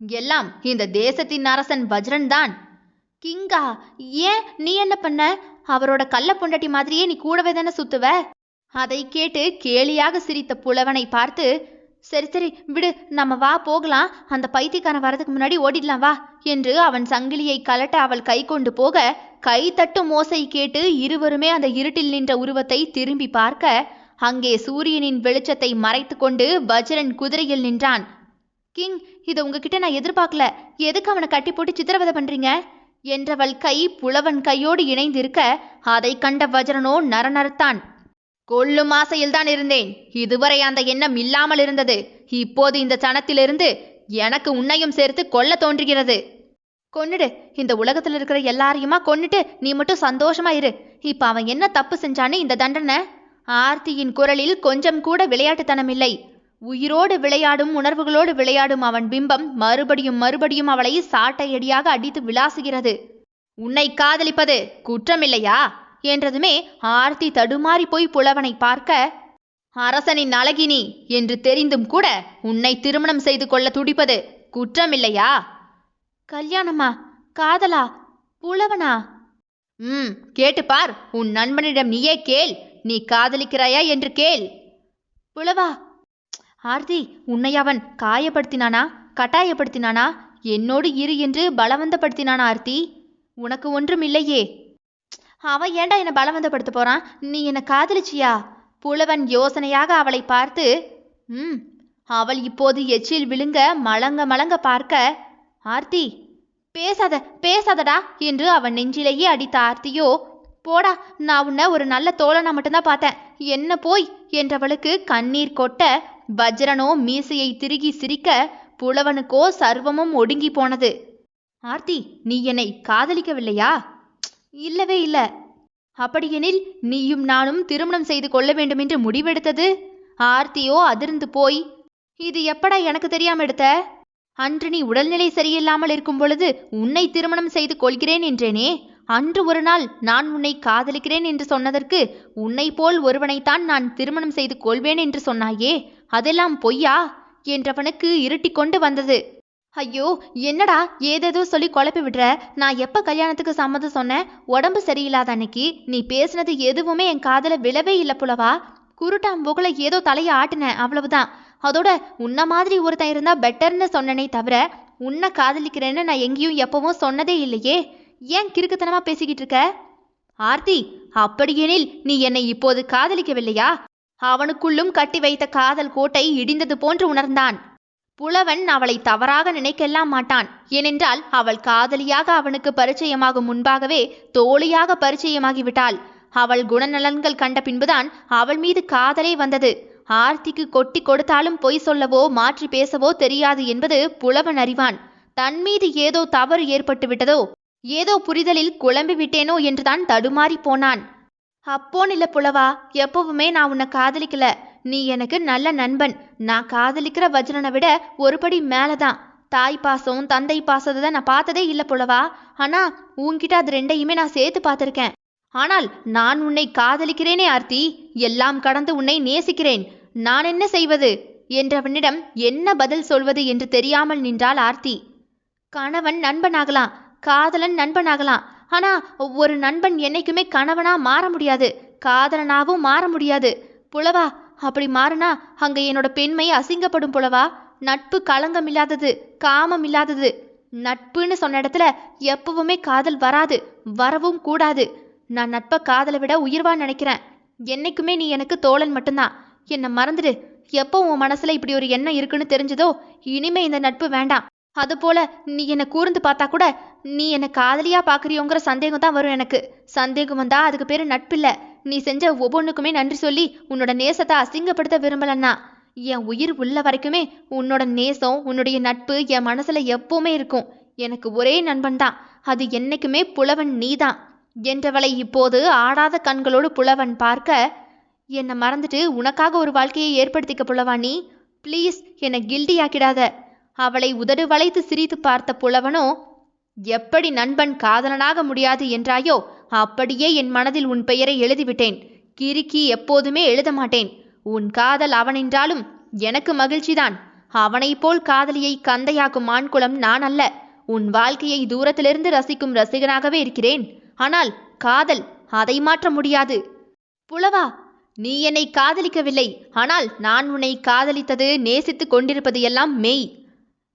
எல்லாம் இந்த தேசத்தின் அரசன் வஜ்ரன் தான். கிங்கா? ஏன், நீ என்ன பண்ண? அவரோட கள்ள பொண்டாட்டி மாதிரியே நீ கூடவே தானே சுத்துவ? அதை கேட்டு கேலியாக சிரித்த புலவனை பார்த்து, சரி சரி விடு, நம்ம வா போகலாம், அந்த பைத்தியக்காரன் வரதுக்கு முன்னாடி ஓடிடலாம் வா என்று அவன் சங்கிலியை கலட்ட அவள் கை கொண்டு போக, கை தட்டும் ஓசை கேட்டு இருவருமே அந்த இருட்டில் நின்ற உருவத்தை திரும்பி பார்க்க, அங்கே சூரியனின் வெளிச்சத்தை மறைத்து கொண்டு வஜ்ரன் குதிரையில் நின்றான். கிங், இதை உங்ககிட்ட நான் எதிர்பார்க்கல, எதுக்கு அவனை கட்டி போட்டு சித்திரவதை பண்றீங்க என்றவள் கை புலவன் கையோடு இணைந்திருக்க, அதை கண்ட வஜ்ரனோ நரநரத்தான். கொல்லும் ஆசையில்தான் இருந்தேன், இதுவரை அந்த எண்ணம் இல்லாமல் இருந்தது. இப்போது இந்த சனத்திலிருந்து எனக்கு உன்னையும் சேர்த்து கொல்ல தோன்றுகிறது. கொன்னுடு, இந்த உலகத்தில் இருக்கிற எல்லாரையுமா கொன்னுட்டு நீ மட்டும் சந்தோஷமா இரு. இப்ப அவன் என்ன தப்பு செஞ்சான்னு இந்த தண்டனை? ஆர்த்தியின் குரலில் கொஞ்சம் கூட விளையாட்டுத்தனம் இல்லை. உயிரோடு விளையாடும் உணர்வுகளோடு விளையாடும் அவன் பிம்பம் மறுபடியும் மறுபடியும் அவளை சாட்டையடியாக அடித்து விளாசுகிறது. உன்னை காதலிப்பது குற்றமில்லையா என்றதுமே ஆர்த்தி தடுமாறி போய் புலவனை பார்க்க, அரசனின் அழகினி என்று தெரிந்தும் கூட உன்னை திருமணம் செய்து கொள்ள துடிப்பது குற்றமில்லையா? கல்யாணமா? காதலா? புலவனா? கேட்டுப்பார், உன் நண்பனிடம் நீயே கேள். நீ காதலிக்கிறாயா என்று கேள். புலவா? ஆர்த்தி, உன்னை அவன் காயப்படுத்தினானா, கட்டாயப்படுத்தினானா, என்னோடு இரு என்று பலவந்தப்படுத்தினானா? ஆர்த்தி, உனக்கு ஒன்றும் இல்லையே. அவன் ஏண்டா என்னை பலவந்தப்படுத்த போறான்? நீ என்னை காதலிச்சியா? புலவன் யோசனையாக அவளை பார்த்து, அவள் இப்போது எச்சில் விழுங்க மலங்க மலங்க பார்க்க, ஆர்த்தி பேசாதடா என்று அவன் நெஞ்சிலேயே அடித்த ஆர்த்தியோ, போடா, நான் உன்னை ஒரு நல்ல தோழனா மட்டும்தான் பார்த்தேன், என்ன போய் என்றவளுக்கு கண்ணீர் கொட்ட, வஜ்ரனோ மீசையை திருகி சிரிக்க, புலவனுக்கோ சர்வமும் ஒடுங்கி போனது. ஆர்த்தி, நீ என்னை காதலிக்கவில்லையா? இல்லவே இல்ல. அப்படியெனில் நீயும் நானும் திருமணம் செய்து கொள்ள வேண்டும் என்று முடிவெடுத்தது? ஆர்த்தியோ அதிர்ந்து போய், இது எப்படா எனக்கு தெரியாம எடுத்த? அன்று நீ உடல்நிலை சரியில்லாமல் இருக்கும் பொழுது உன்னை திருமணம் செய்து கொள்கிறேன் என்றேனே. அன்று ஒரு நாள் நான் உன்னை காதலிக்கிறேன் என்று சொன்னதற்கு உன்னை போல் ஒருவனைத்தான் நான் திருமணம் செய்து கொள்வேன் என்று சொன்னாயே, அதெல்லாம் பொய்யா என்றவனுக்கு இருட்டி கொண்டு வந்தது. ஐயோ, என்னடா ஏதேதோ சொல்லி குழப்பி விடுற. நான் எப்ப கல்யாணத்துக்கு சம்மதம் சொன்னேன்? உடம்பு சரியில்லாத அன்னைக்கு நீ பேசினது எதுவுமே என் காதல விழவே இல்லை புலவா. குருட்டாம் புகழ ஏதோ தலையை ஆட்டினேன், அவ்வளவுதான். அதோட உன்ன மாதிரி ஒருத்தன் இருந்தா பெட்டர்னு சொன்னனே தவிர உன்னை காதலிக்கிறேன்னு நான் எங்கேயும் எப்பவும் சொன்னதே இல்லையே. ஏன் கிறுக்குத்தனமா பேசிக்கிட்டு இருக்க? ஆர்த்தி, அப்படியெனில் நீ என்னை இப்போது காதலிக்கவில்லையா? அவனுக்குள்ளும் கட்டி வைத்த காதல் கோட்டை இடிந்தது போன்று உணர்ந்தான். புலவன் அவளை தவறாக நினைக்கலாம் மாட்டான். ஏனென்றால் அவள் காதலியாக அவனுக்கு பரிச்சயமாகும் முன்பாகவே தோழியாக பரிச்சயமாகிவிட்டாள். அவள் குணநலன்கள் கண்ட பின்புதான் அவள் மீது காதலே வந்தது. ஆர்த்திக்கு கொட்டி கொடுத்தாலும் பொய் சொல்லவோ மாற்றி பேசவோ தெரியாது என்பது புலவன் அறிவான். தன் மீது ஏதோ தவறு ஏற்பட்டு விட்டதோ, ஏதோ புரிதலில் குழம்பி விட்டேனோ என்றுதான் தடுமாறி போனான். அப்போன் இல்ல புலவா, எப்பவுமே நான் உன்னை காதலிக்கல. நீ எனக்கு நல்ல நண்பன். நான் காதலிக்கிற வஜ்ரனை விட ஒருபடி மேலதான். தாய் பாசம் தந்தை பாசத்தை நான் பார்த்ததே இல்லை புலவா. ஆனா உன்கிட்ட அது ரெண்டையுமே நான் சேர்த்து பார்த்திருக்கேன். ஆனால் நான் உன்னை காதலிக்கிறேனே ஆர்த்தி, எல்லாம் கடந்து உன்னை நேசிக்கிறேன். நான் என்ன செய்வது என்றவனிடம் என்ன பதில் சொல்வது என்று தெரியாமல் நின்றாள் ஆர்த்தி. கணவன் நண்பனாகலாம், காதலன் நண்பனாகலாம். ஆனா ஒரு நண்பன் என்னைக்குமே கணவனா மாற முடியாது, காதலனாவும் மாற முடியாது புலவா. அப்படி மாறினா அங்க என்னோட பெண்மை அசிங்கப்படும் புலவா. நட்பு களங்கம் இல்லாதது, காமம் இல்லாதது. நட்புன்னு சொன்ன இடத்துல எப்பவுமே காதல் வராது, வரவும் கூடாது. நான் நட்பை காதலை விட உயிர்வா நினைக்கிறேன். என்னைக்குமே நீ எனக்கு தோழன் மட்டும்தான். என்னை மறந்துடு. எப்போ உன் மனசுல இப்படி ஒரு எண்ணம் இருக்குன்னு தெரிஞ்சதோ இனிமே இந்த நட்பு வேண்டாம். அதுபோல நீ என்னை கூர்ந்து பார்த்தா கூட நீ என்னை காதலியா பாக்குறியோங்கிற சந்தேகம் தான் வரும் எனக்கு. சந்தேகம் வந்தா அதுக்கு பேரு நட்பில்ல. நீ செஞ்ச ஒவ்வொன்றுக்குமே நன்றி சொல்லி உன்னோட நேசத்தை அசிங்கப்படுத்த விரும்பலன்னா. என் உயிர் உள்ள வரைக்குமே உன்னோட நேசம், உன்னுடைய நட்பு என் மனசுல எப்பவுமே இருக்கும். எனக்கு ஒரே நண்பன் தான், அது என்னைக்குமே புலவன் நீதான் என்றவளை இப்போது ஆடாத கண்களோடு புலவன் பார்க்க, என்னை மறந்துட்டு உனக்காக ஒரு வாழ்க்கையை ஏற்படுத்திக்க புலவா நீ. ப்ளீஸ் என்னை கில்டியாக்கிடாத. அவளை உதடு வளைத்து சிரித்து பார்த்த புலவனோ, எப்படி நண்பன் காதலனாக முடியாது என்றாயோ அப்படியே என் மனதில் உன் பெயரை எழுதிவிட்டேன். கிறுக்கி எப்போதுமே எழுத மாட்டேன். உன் காதல் அவனென்றாலும் எனக்கு மகிழ்ச்சிதான். அவனைப் போல் காதலியை கந்தையாக்கும் ஆண்குலம் நான் அல்ல. உன் வாழ்க்கையை தூரத்திலிருந்து ரசிக்கும் ரசிகனாகவே இருக்கிறேன். ஆனால் காதல், அதை மாற்ற முடியாது. புலவா, நீ என்னை காதலிக்கவில்லை. ஆனால் நான் உன்னை காதலித்தது, நேசித்து கொண்டிருப்பது எல்லாம் மெய்.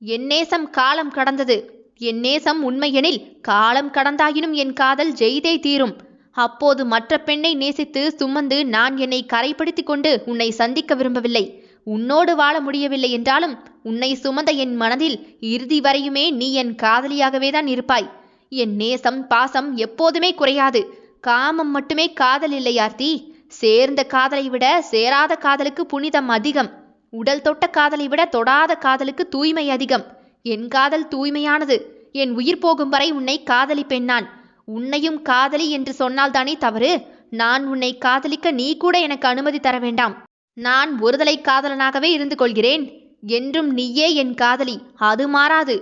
என் நேசம் காலம் கடந்தது. என் நேசம் உண்மையெனில் காலம் கடந்தாயினும் என் காதல் ஜெய்தே தீரும். அப்போது மற்ற பெண்ணை நேசித்து சுமந்து நான் என்னை கரைப்படுத்தி கொண்டு உன்னை சந்திக்க விரும்பவில்லை. உன்னோடு வாழ முடியவில்லை என்றாலும் உன்னை சுமந்த என் மனதில் இறுதி வரையுமே நீ என் காதலியாகவே தான் இருப்பாய். என் நேசம் பாசம் எப்போதுமே குறையாது. காமம் மட்டுமே காதல் இல்லை ஆர்த்தி. சேர்ந்த காதலை விட சேராத காதலுக்கு புனிதம் அதிகம். உடல் தொட்ட காதலை விட தொடாத காதலுக்கு தூய்மை அதிகம். என் காதல் தூய்மையானது. என் உயிர் போகும் வரை உன்னை காதலிப்பேன் நான். உன்னையும் காதலி என்று சொன்னால்தானே தவறு? நான் உன்னை காதலிக்க நீ கூட எனக்கு அனுமதி தர வேண்டாம். நான் ஒருதலை காதலனாகவே இருந்து கொள்கிறேன். என்றும் நீயே என் காதலி, அது மாறாது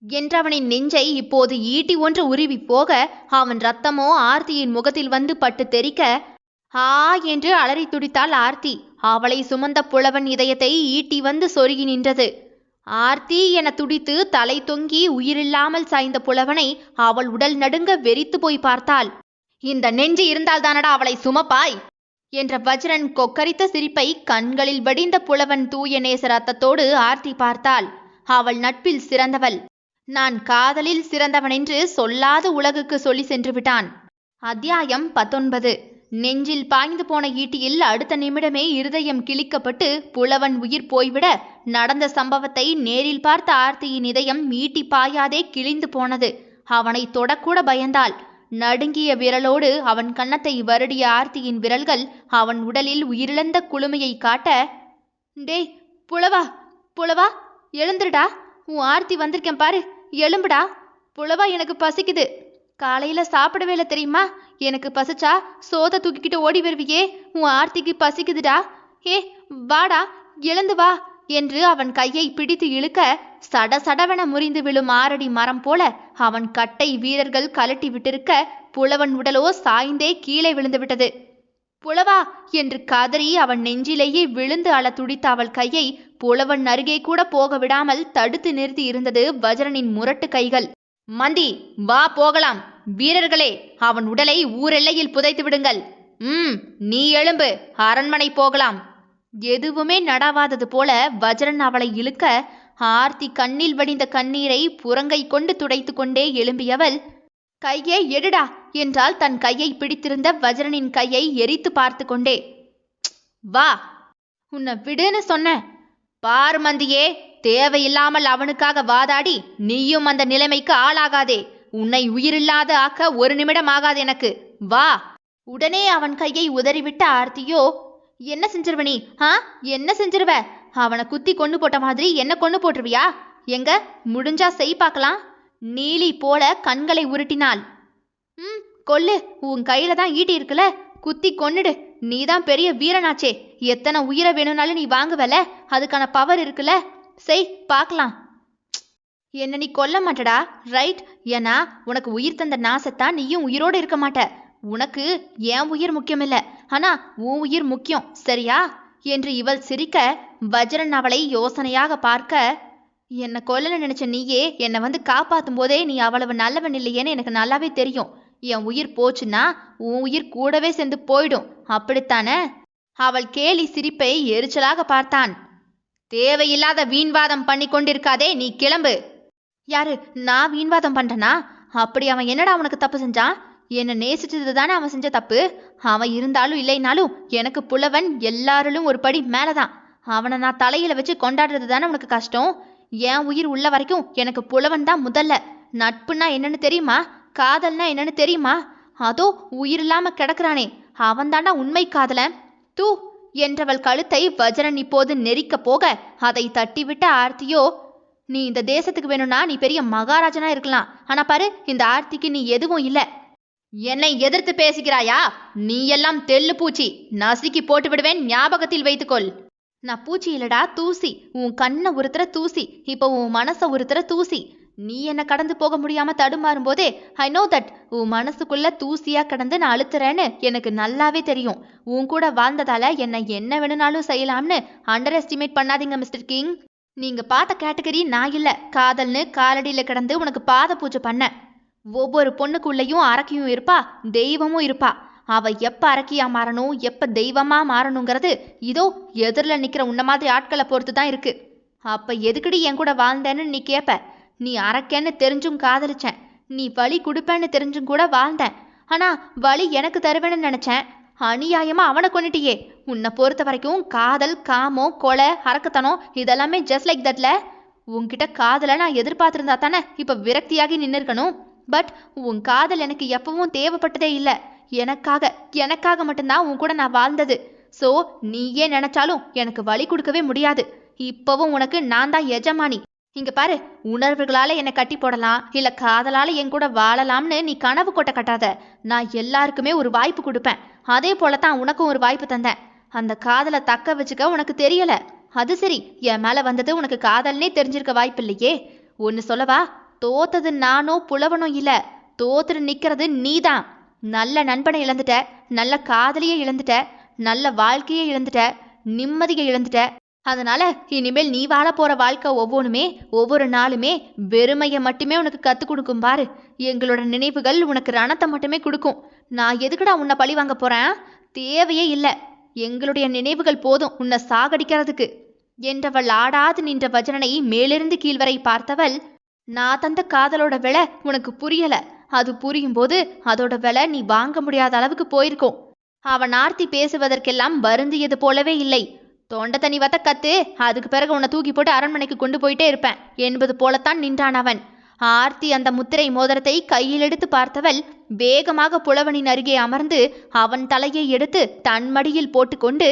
என்றவனின் நெஞ்சை இப்போது ஈட்டி ஒன்று உருவி போக அவன் ரத்தமோ ஆர்த்தியின் முகத்தில் வந்து பட்டு தெறிக்க, ஆ என்று அலறி துடித்தாள் ஆர்த்தி. அவளை சுமந்த புலவன் இதயத்தை ஈட்டி வந்து சொருகி நின்றது. ஆர்த்தி என துடித்து தலை தொங்கி உயிரில்லாமல் சாய்ந்த புலவனை அவள் உடல் நடுங்க வெறித்து போய் பார்த்தாள். இந்த நெஞ்சு இருந்தால் தானடா அவளை சுமப்பாய் என்ற வஜ்ரன் கொக்கரித்த சிரிப்பை கண்களில் வடிந்த புலவன் தூய நேச ரத்தத்தோடு ஆர்த்தி பார்த்தாள். அவள் நட்பில் சிறந்தவள். நான் காதலில் சிறந்தவனென்று சொல்லாத உலகுக்கு சொல்லி சென்று விட்டான். அத்தியாயம் 19. நெஞ்சில் பாய்ந்து போன ஈட்டியில் அடுத்த நிமிடமே இருதயம் கிழிக்கப்பட்டு புலவன் உயிர் போய்விட நடந்த சம்பவத்தை நேரில் பார்த்த ஆர்த்தியின் இதயம் ஈட்டி பாயாதே கிழிந்து போனது. அவனை தொடக்கூட பயந்தாள். நடுங்கிய விரலோடு அவன் கன்னத்தை வருடிய ஆர்த்தியின் விரல்கள் அவன் உடலில் உயிரிழந்த குளுமையை காட்ட, டேய் புலவா, புலவா எழுந்துடா, உன் ஆர்த்தி வந்திருக்கேன் பாரு, எழும்புடா புலவா, எனக்கு பசிக்குது. காலையில சாப்பிடவே இல்லை தெரியுமா? எனக்கு பசிச்சா சோத தூக்கிக்கிட்டு ஓடி வருவியே, உன் ஆர்த்திக்கு பசிக்குதுடா. ஏ வாடா, எழுந்து வா என்று அவன் கையை பிடித்து இழுக்க சட சடவென முறிந்து விழும் ஆரடி மரம் போல அவன் கட்டை வீரர்கள் கலட்டி விட்டிருக்க புலவன் உடலோ சாய்ந்தே கீழே விழுந்து விட்டது. புலவா என்று கதறி அவன் நெஞ்சிலேயே விழுந்து அழ துடித்த அவள் கையை புலவன் அருகே கூட போக விடாமல் தடுத்து நிறுத்தி இருந்தது வஜ்ரனின் முரட்டு கைகள். மந்தி வா போகலாம். வீரர்களே, அவன் உடலை ஊரெல்லையில் புதைத்து விடுங்கள். நீ எழும்பு, அரண்மனை போகலாம். எதுவுமே நடாவாதது போல வஜ்ரன் அவளை இழுக்க ஆர்த்தி கண்ணில் வடிந்த கண்ணீரை புறங்கை கொண்டு துடைத்து கொண்டே எழும்பியவள், கையை எடுடா என்றால் தன் கையை பிடித்திருந்த வஜ்ரனின் கையை எரித்து பார்த்து கொண்டே. வா, உன்னை விடுன்னு சொன்ன. பார் மந்தியே, தேவையில்லாமல் அவனுக்காக வாதாடி நீயும் அந்த நிலைமைக்கு ஆளாகாதே. உன்னை உயிரில்லாத ஆக்க ஒரு நிமிடம் ஆகாது எனக்கு. வா. உடனே அவன் கையை உதறிவிட்ட ஆர்த்தியோ, என்ன செஞ்சிருவ நீ? என்ன செஞ்சிருவ? அவனை குத்தி கொண்டு போட்ட மாதிரி என்ன கொண்டு போட்டுருவியா? எங்க முடிஞ்சா செய் பார்க்கலாம். நீலி போல கண்களை உருட்டினாள். கொல்லு, உன் கையில தான் ஈட்டி இருக்குல்ல, குத்தி கொன்னுடு. நீதான் பெரிய வீரனாச்சே, எத்தனை உயிரை வேணும்னாலும் நீ வாங்குவல, அதுக்கான பவர் இருக்குல்ல, செய் பார்க்கலாம். என்ன நீ கொல்ல மாட்டடா, ரைட்? ஏன்னா உனக்கு உயிர் தந்த நாசத்தான், நீயும் உயிரோடு இருக்க மாட்ட. உனக்கு என் உயிர் முக்கியமில்ல, ஆனா உன் உயிர் முக்கியம், சரியா என்று இவள் சிரிக்க வஜ்ரன் அவளை யோசனையாக பார்க்க, என்னை கொல்லன்னு நினைச்ச நீயே என்னை வந்து காப்பாற்றும் போதே நீ அவ்வளவு நல்லவன் இல்லையேன்னு எனக்கு நல்லாவே தெரியும். என் உயிர் போச்சுன்னா உன் உயிர் கூடவே சேர்ந்து போயிடும், அப்படித்தானே? அவள் கேலி சிரிப்பை எரிச்சலாக பார்த்தான். தேவையில்லாத வீண்வாதம் பண்ணி கொண்டிருக்காதே, நீ கிளம்பு. யாரு? நான் வீண்வாதம் பண்றேனா? அப்படி அவன் என்னடா உனக்கு தப்பு செஞ்சான்? என்னை நேசிச்சது தானே அவன் செஞ்ச தப்பு. அவன் இருந்தாலும் இல்லைனாலும் எனக்கு புலவன் எல்லாரிலும் ஒரு படி மேலதான். அவனை நான் தலையில வச்சு கொண்டாடுறது தானே உனக்கு கஷ்டம். என் உயிர் உள்ள வரைக்கும் எனக்கு புலவன் தான் முதல்ல. நட்புன்னா என்னன்னு தெரியுமா? காதல்னா என்னன்னு தெரியுமா? அதோ உயிர் இல்லாம கிடக்குறானே, அவன் தாண்டா உண்மை காதலன். தூ என்றவள் கழுத்தை வஜ்ரன் இப்போது நெரிக்க போக அதை தட்டிவிட்ட ஆர்த்தியோ, நீ இந்த தேசத்துக்கு வேணும்னா நீ பெரிய மகாராஜனா இருக்கலாம், ஆனா பாரு, இந்த ஆர்த்திக்கு நீ எதுவும் இல்லை. என்னை எதிர்த்து பேசுகிறாயா? நீ எல்லாம் தெள்ளு பூச்சி, நசுக்கி போட்டு விடுவேன், ஞாபகத்தில் வைத்துக்கொள். நான் பூச்சி இல்லடா, தூசி. உன் கண்ணை உறுத்துற தூசி, இப்போ உன் மனசை உறுத்துற தூசி. நீ என்ன கடந்து போக முடியாம தடுமாறும் போதே ஐ நோ தட் உன் மனசுக்குள்ள தூசியா கடந்து நான் அழுத்துறேன்னு எனக்கு நல்லாவே தெரியும். உன் கூட வாழ்ந்ததால என்னை என்ன வேணும்னாலும் செய்யலாம்னு அண்டர் எஸ்டிமேட் பண்ணாதீங்க மிஸ்டர் கிங். நீங்க பார்த்த கேட்டகரி நான் இல்ல. காதல்னு காலடியில கிடந்து உனக்கு பாத பூஜை பண்ண. ஒவ்வொரு பொண்ணுக்குள்ளேயும் அரக்கியும் இருப்பா, தெய்வமும் இருப்பா. அவ எப்ப அரக்கியா மாறணும், எப்ப தெய்வமா மாறணுங்கிறது இதோ எதிரில் நிக்கிற உன்ன மாதிரி ஆட்களை பொறுத்து தான் இருக்கு. அப்ப எதுக்கடி என் கூட வாழ்ந்தேன்னு நீ கேப்ப. நீ அரக்கேன்னு தெரிஞ்சும் காதலிச்சேன், நீ வலி கொடுப்பேன்னு தெரிஞ்சும் கூட வாழ்ந்தேன். ஆனா வலி எனக்கு தருவேன்னு நினைச்சேன், அநியாயமா அவனை கொண்டுட்டியே. உன்னை பொறுத்த வரைக்கும் காதல், காமம், கொலை, அரக்கத்தனம் இதெல்லாமே ஜஸ்ட் லைக் தட்ல. உன்கிட்ட காதலை நான் எதிர்பார்த்திருந்தா தானே இப்ப விரக்தியாகி நின்று இருக்கணும். பட் உன் காதல் எனக்கு எப்பவும் தேவைப்பட்டதே இல்லை. எனக்காக மட்டும்தான் உன் கூட நான் வாழ்ந்தது. ஸோ நீயே நினைச்சாலும் எனக்கு வலி கொடுக்கவே முடியாது. இப்பவும் உனக்கு நான் தான் எஜமானி. இங்க பாரு, உணர்வுகளால என்னை கட்டி போடலாம், இல்ல காதலால என் கூட வாழலாம்னு நீ கனவு கொட்டை கட்டாத. நான் எல்லாருக்குமே ஒரு வாய்ப்பு கொடுப்பேன். அதே போலத்தான் உனக்கும் ஒரு வாய்ப்பு தந்தேன். அந்த காதலை தக்க வச்சுக்க உனக்கு தெரியல. அது சரி, என் மேல வந்தது உனக்கு காதல்னே தெரிஞ்சிருக்க வாய்ப்பு இல்லையே. ஒன்னு சொல்லவா? தோத்தது நானோ புலவனோ இல்ல, தோத்துட்டு நிக்கிறது நீதான். நல்ல நண்பனை இழந்துட்ட, நல்ல காதலியை இழந்துட்ட, நல்ல வாழ்க்கையை இழந்துட்ட, நிம்மதியை இழந்துட்ட. அதனால இனிமேல் நீ வாழ போற வாழ்க்கை ஒவ்வொன்றுமே ஒவ்வொரு நாளுமே வெறுமையை மட்டுமே உனக்கு கற்றுக் கொடுக்கும். பாரு, எங்களோட நினைவுகள் உனக்கு ரணத்தை மட்டுமே கொடுக்கும். நான் எதுக்குடா உன்னை பழி வாங்க போறேன்? தேவையே இல்லை. எங்களுடைய நினைவுகள் போதும் உன்னை சாகடிக்கிறதுக்கு என்றவள் ஆடாது நின்ற வஜ்ரனை மேலிருந்து கீழ்வரை பார்த்தவள், நான் தந்த காதலோட விலை உனக்கு புரியல. அது புரியும் போது அதோட விலை நீ வாங்க முடியாத அளவுக்கு போயிருக்கும். அவன் ஆர்த்தி பேசுவதற்கெல்லாம் வருந்தியது போலவே இல்லை. தொண்டை தண்ணி வத்த கத்து, அதுக்கு பிறகு உன்னை தூக்கி போட்டு அரண்மனைக்கு கொண்டு போயிட்டே இருப்பேன் என்பது போலத்தான் நின்றான் அவன். ஆர்த்தி அந்த முத்திரை மோதிரத்தை கையில் எடுத்து பார்த்தவள் வேகமாக புலவனின் அருகே அமர்ந்து அவன் தலையை எடுத்து தன் மடியில் போட்டுக்கொண்டு,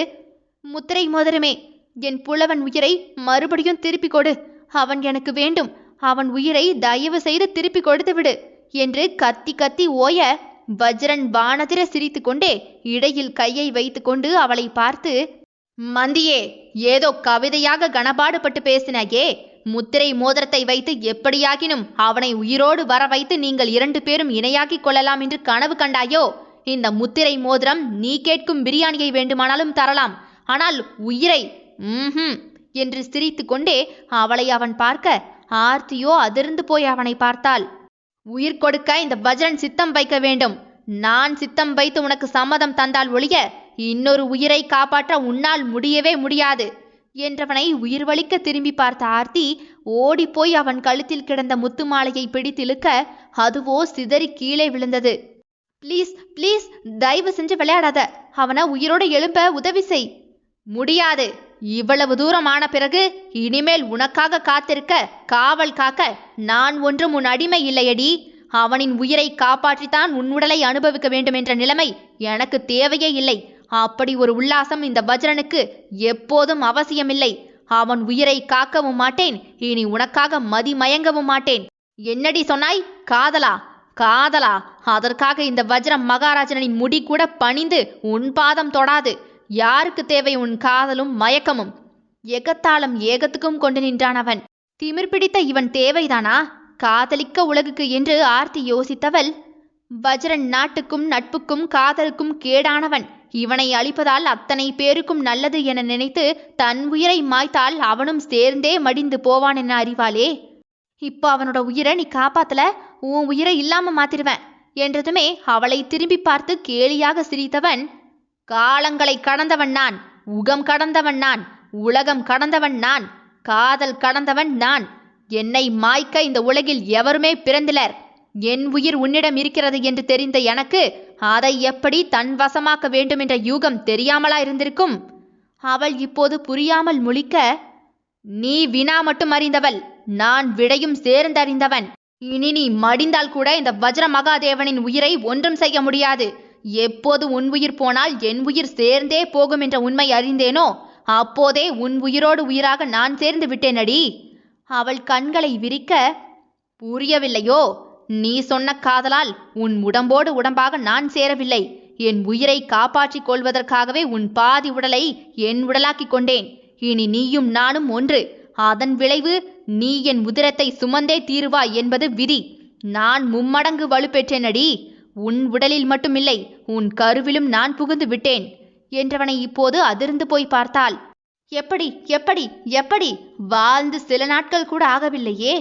முத்திரை மோதிரமே, என் புலவன் உயிரை மறுபடியும் திருப்பி கொடு. அவன் எனக்கு வேண்டும். அவன் உயிரை தயவு செய்து திருப்பி கொடுத்து விடு என்று கத்தி கத்தி ஓய வஜ்ரன் வானதிர சிரித்து கொண்டே இடையில் கையை வைத்து கொண்டு அவளை பார்த்து, மந்தியே, ஏதோ கவிதையாக கனபாடுபட்டு பேசினாயே. முத்திரை மோதிரத்தை வைத்து எப்படியாகினும் அவனை உயிரோடு வர வைத்து நீங்கள் 2 பேரும் இணையாக்கி கொள்ளலாம் என்று கனவு கண்டாயோ? இந்த முத்திரை மோதிரம் நீ கேட்கும் பிரியாணியை வேண்டுமானாலும் தரலாம், ஆனால் உயிரை என்று சிரித்து கொண்டே அவளை அவன் பார்க்க ஆர்த்தியோ அதிர்ந்து போய் அவனை பார்த்தாள். உயிர் கொடுக்க இந்த வஜ்ரன் சித்தம் வைக்க வேண்டும். நான் சித்தம் வைத்து உனக்கு சம்மதம் தந்தால் ஒழிய இன்னொரு உயிரை காப்பாற்ற உன்னால் முடியவே முடியாது என்றவனை உயிர் வலிக்க திரும்பி பார்த்த ஆர்த்தி ஓடிப்போய் அவன் கழுத்தில் கிடந்த முத்து மாலையை பிடித்திழுக்க அதுவோ சிதறி கீழே விழுந்தது. ப்ளீஸ் ப்ளீஸ், தயவு செஞ்சு விளையாடாத. அவனை உயிரோட எழும்ப உதவி செய். முடியாது. இவ்வளவு தூரம் ஆன பிறகு இனிமேல் உனக்காக காத்திருக்க, காவல் காக்க நான் ஒன்றும் உன் அடிமை இல்லையடி. அவனின் உயிரை காப்பாற்றித்தான் உன் உடலை அனுபவிக்க வேண்டும் என்ற நிலைமை எனக்கு தேவையே இல்லை. அப்படி ஒரு உல்லாசம் இந்த வஜ்ரனுக்கு எப்போதும் அவசியமில்லை. அவன் உயிரை காக்கவும் மாட்டேன், இனி உனக்காக மதிமயங்கவும் மாட்டேன். என்னடி சொன்னாய்? காதலா? காதலா? அதற்காக இந்த வஜ்ரம் மகாராஜனின் முடி கூட பணிந்து உன் பாதம் தொடாது. யாருக்கு தேவை உன் காதலும் மயக்கமும்? எகத்தாளம் ஏகத்துக்கும் கொண்டு நின்றான் அவன். திமிர் பிடித்த இவன் தேவைதானா காதலிக்க உலகுக்கு என்று ஆர்த்தி யோசித்தவள், வஜ்ரன் நாட்டுக்கும் நட்புக்கும் காதலுக்கும் கேடானவன். இவனை அழிப்பதால் அத்தனை பேருக்கும் நல்லது என நினைத்து தன் உயிரை மாய்த்தால் அவனும் சேர்ந்தே மடிந்து போவான் என அறிவாளே. இப்போ அவனோட உயிரை நீ காப்பாத்தல, உன் உயிரை இல்லாம மாத்திருவேன் என்றதுமே அவளை திரும்பி பார்த்து கேலியாக சிரித்தவன், காலங்களை கடந்தவன் நான், உகம் கடந்தவன் நான், உலகம் கடந்தவன் நான், காதல் கடந்தவன் நான். என்னை மாய்க்க இந்த உலகில் எவருமே பிறந்திலர். என் உயிர் உன்னிடம் இருக்கிறது என்று தெரிந்த எனக்கு அதை எப்படி தன் வசமாக்க வேண்டும் என்ற யூகம் தெரியாமலா இருந்திருக்கும்? அவள் இப்போது புரியாமல் முழிக்க, நீ வினா மட்டும் அறிந்தவள், நான் விடையும் சேர்ந்தறிந்தவன். இனி நீ மடிந்தால் கூட இந்த வஜ்ர மகாதேவனின் உயிரை ஒன்றும் செய்ய முடியாது. எப்போது உன் உயிர் போனால் என் உயிர் சேர்ந்தே போகும் என்ற உண்மை அறிந்தேனோ அப்போதே உன் உயிரோடு உயிராக நான் சேர்ந்து விட்டேனடி. அவள் கண்களை விரிக்க, புரியவில்லையோ? நீ சொன்ன காதலால் உன் உடம்போடு உடம்பாக நான் சேரவில்லை. என் உயிரை காப்பாற்றிக் கொள்வதற்காகவே உன் பாதி உடலை என் உடலாக்கிக் கொண்டேன். இனி நீயும் நானும் ஒன்று. அதன் விளைவு நீ என் உதிரத்தை சுமந்தே தீருவாய் என்பது விதி. நான் மும்மடங்கு வலுப்பெற்றேனடி. உன் உடலில் மட்டுமில்லை, உன் கருவிலும் நான் புகுந்து விட்டேன் என்றவனை இப்போது அதிர்ந்து போய் பார்த்தாள். எப்படி எப்படி எப்படி? வாழ்ந்து சில நாட்கள் கூட ஆகவில்லையே.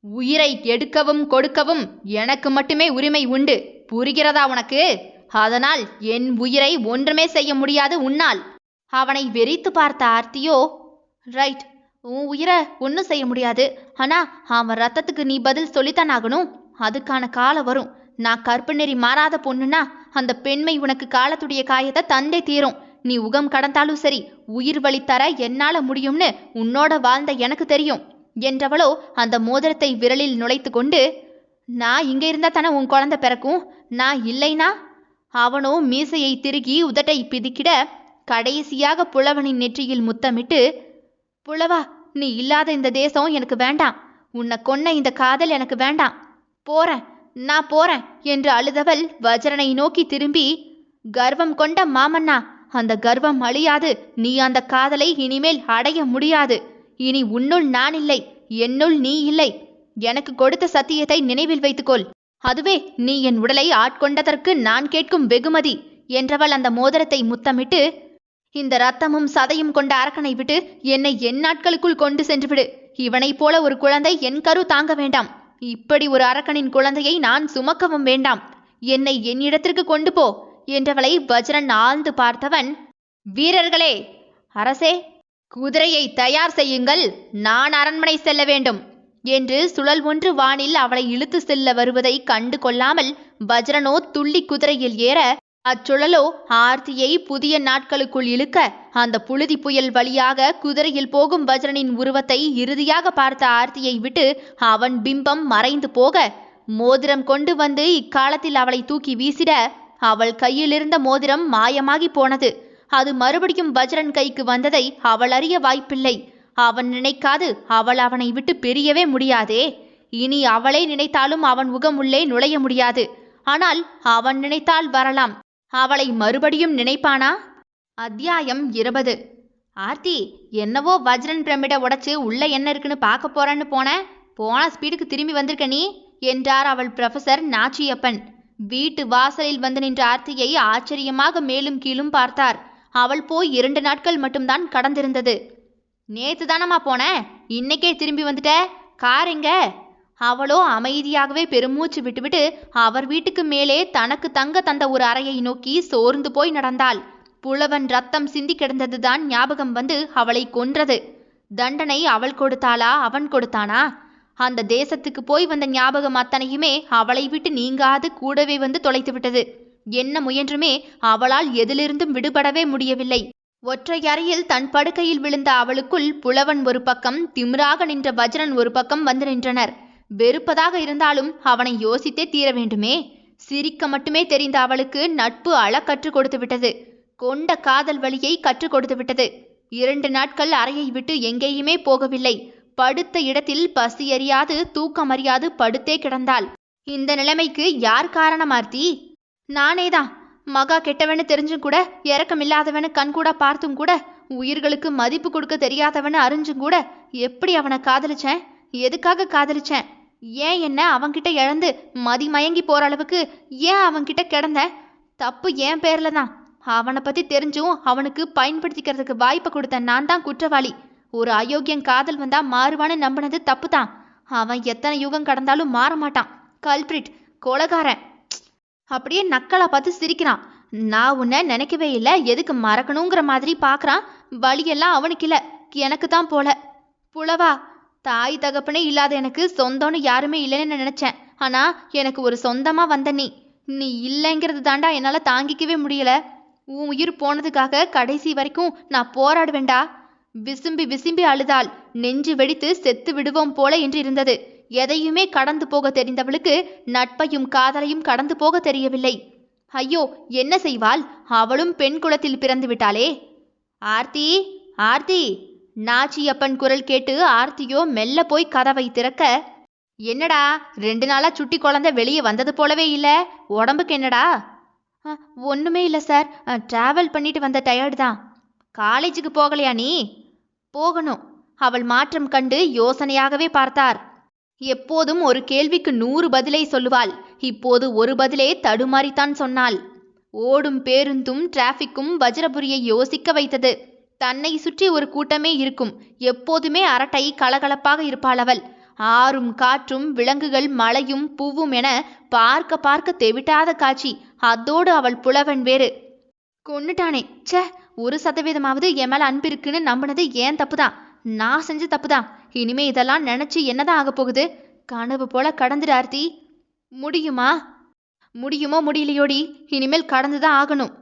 உயிரை எடுக்கவும் கொடுக்கவும் எனக்கு மட்டுமே உரிமை உண்டு, புரிகிறதா உனக்கு? அதனால் என் உயிரை ஒன்றுமே செய்ய முடியாது உன்னால். அவனை வெறித்து பார்த்த ஆர்த்தியோ, ரைட், உன் உயிரை ஒன்றும் செய்ய முடியாது. ஆனா அவன் ரத்தத்துக்கு நீ பதில் சொல்லித்தான் ஆகணும். அதுக்கான காலம் வரும். நான் கற்பு நெறி மாறாத பொண்ணுன்னா அந்த பெண்மை உனக்கு காலத்துடைய காயத்தை தந்தே தீரும். நீ உகம் கடந்தாலும் சரி, உயிர் வழி தர என்னால முடியும்னு உன்னோட வாழ்ந்த எனக்கு தெரியும் என்றவளோ அந்த மோதிரத்தை விரலில் நுழைத்து கொண்டு, நான் இங்க இருந்தா தானே உன் குழந்தை பிறக்கும், நான் இல்லைனா? அவனோ மீசையை திருகி உதட்டை பிதிக்கிட கடைசியாக புலவனின் நெற்றியில் முத்தமிட்டு, புலவா, நீ இல்லாத இந்த தேசம் எனக்கு வேண்டாம். உன்னை கொன்ன இந்த காதல் எனக்கு வேண்டாம். போறேன், நான் போறேன் என்று அழுதவள் வஜ்ரனை நோக்கி திரும்பி, கர்வம் கொண்ட மாமன்னா, அந்த கர்வம் அழியாது. நீ அந்த காதலை இனிமேல் அடைய முடியாது. இனி உன்னுள் நான் இல்லை, என்னுள் நீ இல்லை. எனக்கு கொடுத்த சத்தியத்தை நினைவில் வைத்துக்கொள். அதுவே நீ என் உடலை ஆட்கொண்டதற்கு நான் கேட்கும் வெகுமதி என்றவள் அந்த மோதிரத்தை முத்தமிட்டு, இந்த ரத்தமும் சதையும் கொண்ட அரக்கனை விட்டு என்னை என் நாட்களுக்குள் கொண்டு சென்று விடு. இவனைப் போல ஒரு குழந்தை என் கரு தாங்க வேண்டாம். இப்படி ஒரு அரக்கனின் குழந்தையை நான் சுமக்கவும் வேண்டாம். என்னை என்னிடத்திற்கு கொண்டு போ என்றவளை வஜ்ரன் ஆழ்ந்து பார்த்தவன், வீரர்களே, அரசே, குதிரையை தயார் செய்யுங்கள், நான் அரண்மனை செல்ல வேண்டும் என்று சுழல் ஒன்று வானில் அவளை இழுத்து செல்ல வருவதை கண்டு கொள்ளாமல் வஜ்ரனோ துள்ளி குதிரையில் ஏற, அச்சுழலோ ஆர்த்தியை புதிய நாட்களுக்குள் இழுக்க, அந்த புழுதி புயல் வழியாக குதிரையில் போகும் வஜ்ரனின் உருவத்தை இறுதியாக பார்த்த ஆர்த்தியை விட்டு அவன் பிம்பம் மறைந்து போக, மோதிரம் கொண்டு வந்து இக்காலத்தில் அவளை தூக்கி வீசிட, அவள் கையிலிருந்த மோதிரம் மாயமாகி போனது. அது மறுபடியும் வஜ்ரன் கைக்கு வந்ததை அவள் அறிய வாய்ப்பில்லை. அவன் நினைக்காது அவள் அவனை விட்டு பிரியவே முடியாதே. இனி அவளை நினைத்தாலும் அவன் முகம் உள்ளே நுழைய முடியாது. ஆனால் அவன் நினைத்தால் வரலாம். அவளை மறுபடியும் நினைப்பானா? அத்தியாயம் 20. ஆர்த்தி, என்னவோ வஜ்ரன் பிரமிட உடைச்சு உள்ள என்ன இருக்குன்னு பார்க்க போறேன்னு போன ஸ்பீடுக்கு திரும்பி வந்திருக்க நீ என்றார் அவள் ப்ரொஃபசர் நாச்சியப்பன். வீட்டு வாசலில் வந்து நின்ற ஆர்த்தியை ஆச்சரியமாக மேலும் கீழும் பார்த்தார். அவள் போய் 2 நாட்கள் மட்டும்தான் கடந்திருந்தது. நேத்து தானம்மா போன, இன்னைக்கே திரும்பி வந்துட்ட, கார் எங்க? அவளோ அமைதியாகவே பெருமூச்சு விட்டுவிட்டு அவர் வீட்டுக்கு மேலே தனக்கு தங்க தந்த ஒரு அறையை நோக்கி சோர்ந்து போய் நடந்தாள். புலவன் ரத்தம் சிந்தி கிடந்ததுதான் ஞாபகம் வந்து அவளை கொன்றது. தண்டனை அவள் கொடுத்தாளா, அவன் கொடுத்தானா? அந்த தேசத்துக்கு போய் வந்த ஞாபகம் அத்தனையுமே அவளை விட்டு நீங்காது கூடவே வந்து தொலைத்து விட்டது. என்ன முயன்றுமே அவளால் எதிலிருந்தும் விடுபடவே முடியவில்லை. ஒற்றை அறையில் தன் படுக்கையில் விழுந்த அவளுக்குள் புலவன் ஒரு பக்கம், திமிராக நின்ற வஜ்ரன் ஒரு பக்கம் வந்து நின்றனர். வெறுப்பதாக இருந்தாலும் அவனை யோசித்தே தீர வேண்டுமே. சிரிக்க மட்டுமே தெரிந்த அவளுக்கு நட்பு அழ கற்றுக் கொடுத்து விட்டது. கொண்ட காதல் வழியை கற்றுக் கொடுத்து விட்டது. 2 நாட்கள் அறையை விட்டு எங்கேயுமே போகவில்லை. படுத்த இடத்தில் பசி அறியாது தூக்கம் அறியாது படுத்தே கிடந்தாள். இந்த நிலைமைக்கு யார் காரணம் ஆர்த்தி? நானேதான். மகா கெட்டவனு தெரிஞ்சும் கூட, இரக்கமில்லாதவனு கண்கூட பார்த்தும் கூட, உயிர்களுக்கு மதிப்பு கொடுக்க தெரியாதவனு அறிஞ்சும் கூட எப்படி அவனை காதலிச்சேன்? எதுக்காக காதலிச்சேன்? ஏன் என்ன அவன்கிட்ட இழந்து மதிமயங்கி போற அளவுக்கு ஏன் அவன்கிட்ட கிடந்த? தப்பு என் பேர்ல தான். அவனை பத்தி தெரிஞ்சும் அவனுக்கு பயன்படுத்திக்கிறதுக்கு வாய்ப்பை கொடுத்த நான் தான் குற்றவாளி. ஒரு அயோக்கியன் காதல் வந்தா மாறுவான்னு நம்பினது தப்பு தான். அவன் எத்தனை யுகம் கடந்தாலும் மாற மாட்டான். கல்பிரிட், கொலகாரன். அப்படியே நக்கலா பார்த்து சிரிக்கிறான். நான் உன்னை நினைக்கவே இல்லை, எதுக்கு மறக்கணுங்கிற மாதிரி பார்க்கறான். வழியெல்லாம் அவனுக்கு இல்லை, எனக்கு தான் போல. புலவா, தாய் தகப்பனே இல்லாத எனக்கு சொந்தம்னு யாருமே இல்லைன்னு நினைச்சேன். ஆனா எனக்கு ஒரு சொந்தமா வந்த நீ இல்லைங்கிறது தாண்டா என்னால தாங்கிக்கவே முடியல. உன் உயிர் போனதுக்காக கடைசி வரைக்கும் நான் போராடுவேண்டா. விசும்பி விசும்பி அழுதாள். நெஞ்சு வெடித்து செத்து விடுவோம் போல என்று இருந்தது. எதையுமே கடந்து போக தெரிந்தவளுக்கு நட்பையும் காதலையும் கடந்து போக தெரியவில்லை. ஐயோ, என்ன செய்வாள்? அவளும் பெண் குலத்தில் பிறந்து விட்டாளே. ஆர்த்தி, ஆர்த்தி! நாச்சியப்பன் குரல் கேட்டு ஆர்த்தியோ மெல்ல போய் கதவை திறக்க, என்னடா 2 நாளா சுட்டி குழந்தை வெளியே வந்தது போலவே இல்ல, உடம்புக்கு என்னடா? ஒண்ணுமே இல்லை சார், டிராவல் பண்ணிட்டு வந்த டயர்டு தான். காலேஜுக்கு போகலையா நீ? போகணும். அவள் மாற்றம் கண்டு யோசனையாகவே பார்த்தார். எப்போதும் ஒரு கேள்விக்கு 100 பதிலை சொல்லுவாள். இப்போது ஒரு பதிலே தடுமாறித்தான் சொன்னாள். ஓடும் பேருந்தும் டிராஃபிக்கும் வஜ்ரபுரியை யோசிக்க வைத்தது. தன்னை சுற்றி ஒரு கூட்டமே இருக்கும். எப்போதுமே அரட்டை கலகலப்பாக இருப்பாள் அவள். ஆறும் காற்றும் விலங்குகள் மழையும் பூவும் என பார்க்க பார்க்க தெவிட்டாத காட்சி. அதோடு அவள் புலவன் வேறு. கொன்னுட்டானே, சே! 1% என் மேல அன்பு இருக்குன்னு நம்பினது ஏன் தப்புதான். நான் செஞ்ச தப்புதான். இனிமே இதெல்லாம் நினைச்சு என்னதான் ஆக போகுது? கனவு போல கடந்துடு ஆர்த்தி. முடியுமா? முடியுமோ முடியலையோடி, இனிமேல் கடந்துதான் ஆகணும்.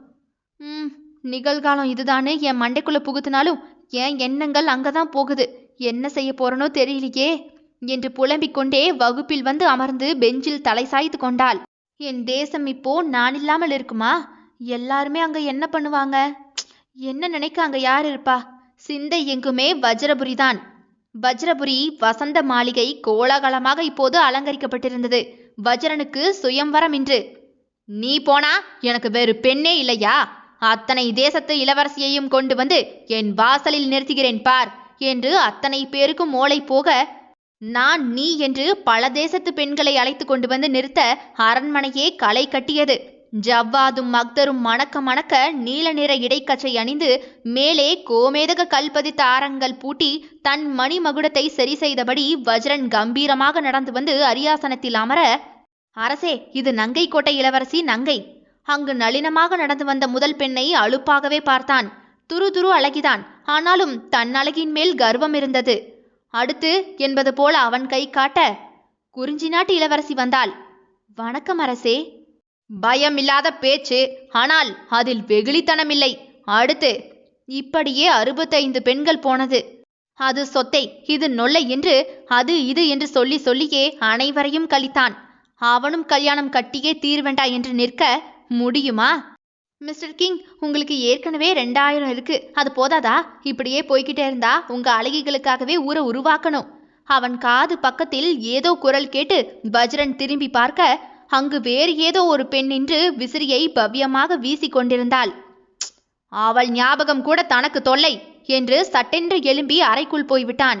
நிகழ்காலம் இதுதான்னு என் மண்டைக்குள்ள புகுத்தினாலும் என் எண்ணங்கள் அங்கதான் போகுது. என்ன செய்ய போறனோ தெரியலையே என்று புலம்பிக் கொண்டே வகுப்பில் வந்து அமர்ந்து பெஞ்சில் தலை சாய்த்து கொண்டாள். என் தேசம் இப்போ நான் இல்லாமல் இருக்குமா? எல்லாருமே அங்க என்ன பண்ணுவாங்க? என்ன நினைக்க அங்க யார் இருப்பா? சிந்தை எங்குமே வஜ்ரபுரிதான். வஜ்ரபுரி வசந்த மாளிகை கோலாகலமாக இப்போது அலங்கரிக்கப்பட்டிருந்தது. வஜ்ரனுக்கு சுயம்வரம் இன்று. நீ போனா எனக்கு வேறு பெண்ணே இல்லையா? அத்தனை தேசத்து இளவரசியையும் கொண்டு வந்து என் வாசலில் நிறுத்துகிறேன் பார் என்று அத்தனை பேருக்கும் ஓலை போக, நான் நீ என்று பல தேசத்து பெண்களை அழைத்து கொண்டு வந்து நிறுத்த அரண்மனையே களை கட்டியது. ஜவ்வாதும் அக்தரும் மணக்க மணக்க நீல நிற இடைக்கச்சை அணிந்து மேலே கோமேதக கல்பதித்த ஆரங்கள் பூட்டி தன் மணிமகுடத்தை சரி செய்தபடி வஜ்ரன் கம்பீரமாக நடந்து வந்து அரியாசனத்தில் அமர, அரசே, இது நங்கை கோட்டை இளவரசி நங்கை. அங்கு நளினமாக நடந்து வந்த முதல் பெண்ணை அலுப்பாகவே பார்த்தான். துரு துரு அழகிதான், ஆனாலும் தன் அழகின் மேல் கர்வம் இருந்தது. அடுத்து என்பது போல அவன் கை காட்ட, குறிஞ்சி நாட்டு இளவரசி வந்தாள். வணக்கம் அரசே. பயமில்லாத பேச்சு, ஆனால் அதில் வெகுளித்தனமில்லை. அடுத்து இப்படியே 65 பெண்கள் போனது. அது சொத்தை, இது நொல்லை என்று அது இது என்று சொல்லி சொல்லியே அனைவரையும் கழித்தான். அவனும் கல்யாணம் கட்டியே தீர்வேண்டா என்று நிற்க முடியுமா? மிஸ்டர் கிங், உங்களுக்கு ஏற்கனவே 2000 இருக்கு, அது போதாதா? இப்படியே போய்கிட்டே இருந்தா உங்க அழகிகளுக்காகவே ஊரை உருவாக்கணும். அவன் காது பக்கத்தில் ஏதோ குரல் கேட்டு வஜ்ரன் திரும்பி பார்க்க, அங்கு வேறு ஏதோ ஒரு பெண் நின்று விசிறியை பவ்யமாக வீசி கொண்டிருந்தாள். அவள் ஞாபகம் கூட தனக்கு தொல்லை என்று சட்டென்று எழும்பி அறைக்குள் போய்விட்டான்.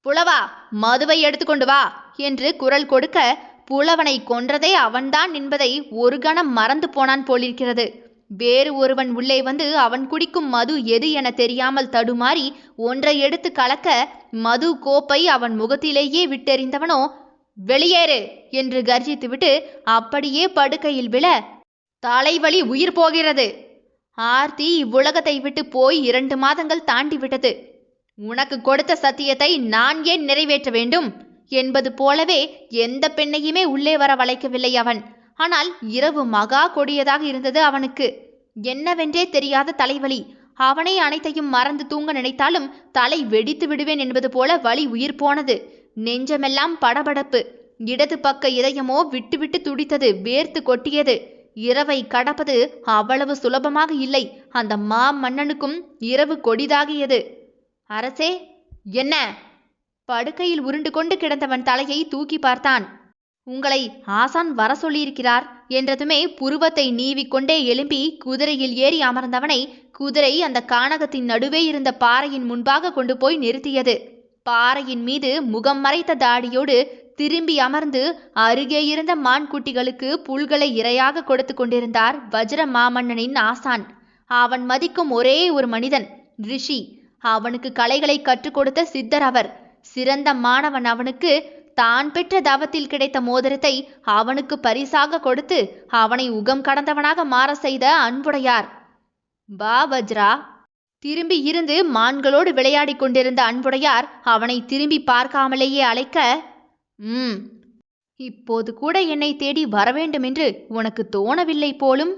புலவா, மதுவை எடுத்துக்கொண்டு வா என்று குரல் கொடுக்க, புலவனை கொன்றதே அவன்தான் என்பதை ஒரு கணம் மறந்து போனான் போலிருக்கிறது. வேறு ஒருவன் உள்ளே வந்து அவன் குடிக்கும் மது எது என தெரியாமல் தடுமாறி ஒன்றை எடுத்து கலக்க, மது கோப்பை அவன் முகத்திலேயே விட்டெறிந்தவனோ, வெளியேறு என்று கர்ஜித்துவிட்டு அப்படியே படுக்கையில் விழ, தலைவலி உயிர் போகிறது. ஆர்த்தி இவ்வுலகத்தை விட்டு போய் 2 மாதங்கள் தாண்டிவிட்டது. உனக்கு கொடுத்த சத்தியத்தை நான் ஏன் நிறைவேற்ற வேண்டும் என்பது போலவே எந்த பெண்ணையுமே உள்ளே வர வளைக்கவில்லை அவன். ஆனால் இரவு மகா கொடியதாக இருந்தது அவனுக்கு. என்னவென்றே தெரியாத தலைவலி. அவனை அனைத்தையும் மறந்து தூங்க நினைத்தாலும் தலை வெடித்து விடுவேன் என்பது போல வலி உயிர் போனது. நெஞ்சமெல்லாம் படபடப்பு. இடது பக்க இதயமோ விட்டு விட்டு துடித்தது, வேர்த்து கொட்டியது. இரவை கடப்பது அவ்வளவு சுலபமாக இல்லை. அந்த மன்னனுக்கும் இரவு கொடிதாகியது. அரசே, என்ன? படுக்கையில் உருண்டு கொண்டு கிடந்தவன் தலையை தூக்கி பார்த்தான். உங்களை ஆசான் வர சொல்லியிருக்கிறார் என்றதுமே புருவத்தை நீவிக்கொண்டே எழும்பி குதிரையில் ஏறி அமர்ந்தவனை குதிரை அந்த கானகத்தின் நடுவே இருந்த பாறையின் முன்பாக கொண்டு போய் நிறுத்தியது. பாறையின் மீது முகம் மறைத்த தாடியோடு திரும்பி அமர்ந்து அருகே இருந்த மான்குட்டிகளுக்கு புல்களை இரையாக கொடுத்து கொண்டிருந்தார் வஜ்ர மாமன்னனின் ஆசான். அவன் மதிக்கும் ஒரே ஒரு மனிதன், ரிஷி. அவனுக்கு கலைகளை கற்றுக் கொடுத்த சித்தர் அவர். சிறந்த மாணவன் அவனுக்கு. தான் பெற்ற தவத்தில் கிடைத்த மோதிரத்தை அவனுக்கு பரிசாக கொடுத்து அவனை உகம் கடந்தவனாக மாற செய்த அன்புடையார். வா வஜ்ரா. திரும்பி இருந்து மான்களோடு விளையாடி கொண்டிருந்த அன்புடையார் அவனை திரும்பி பார்க்காமலேயே அழைக்க, இப்போது கூட என்னை தேடி வரவேண்டும் என்று உனக்கு தோணவில்லை போலும்.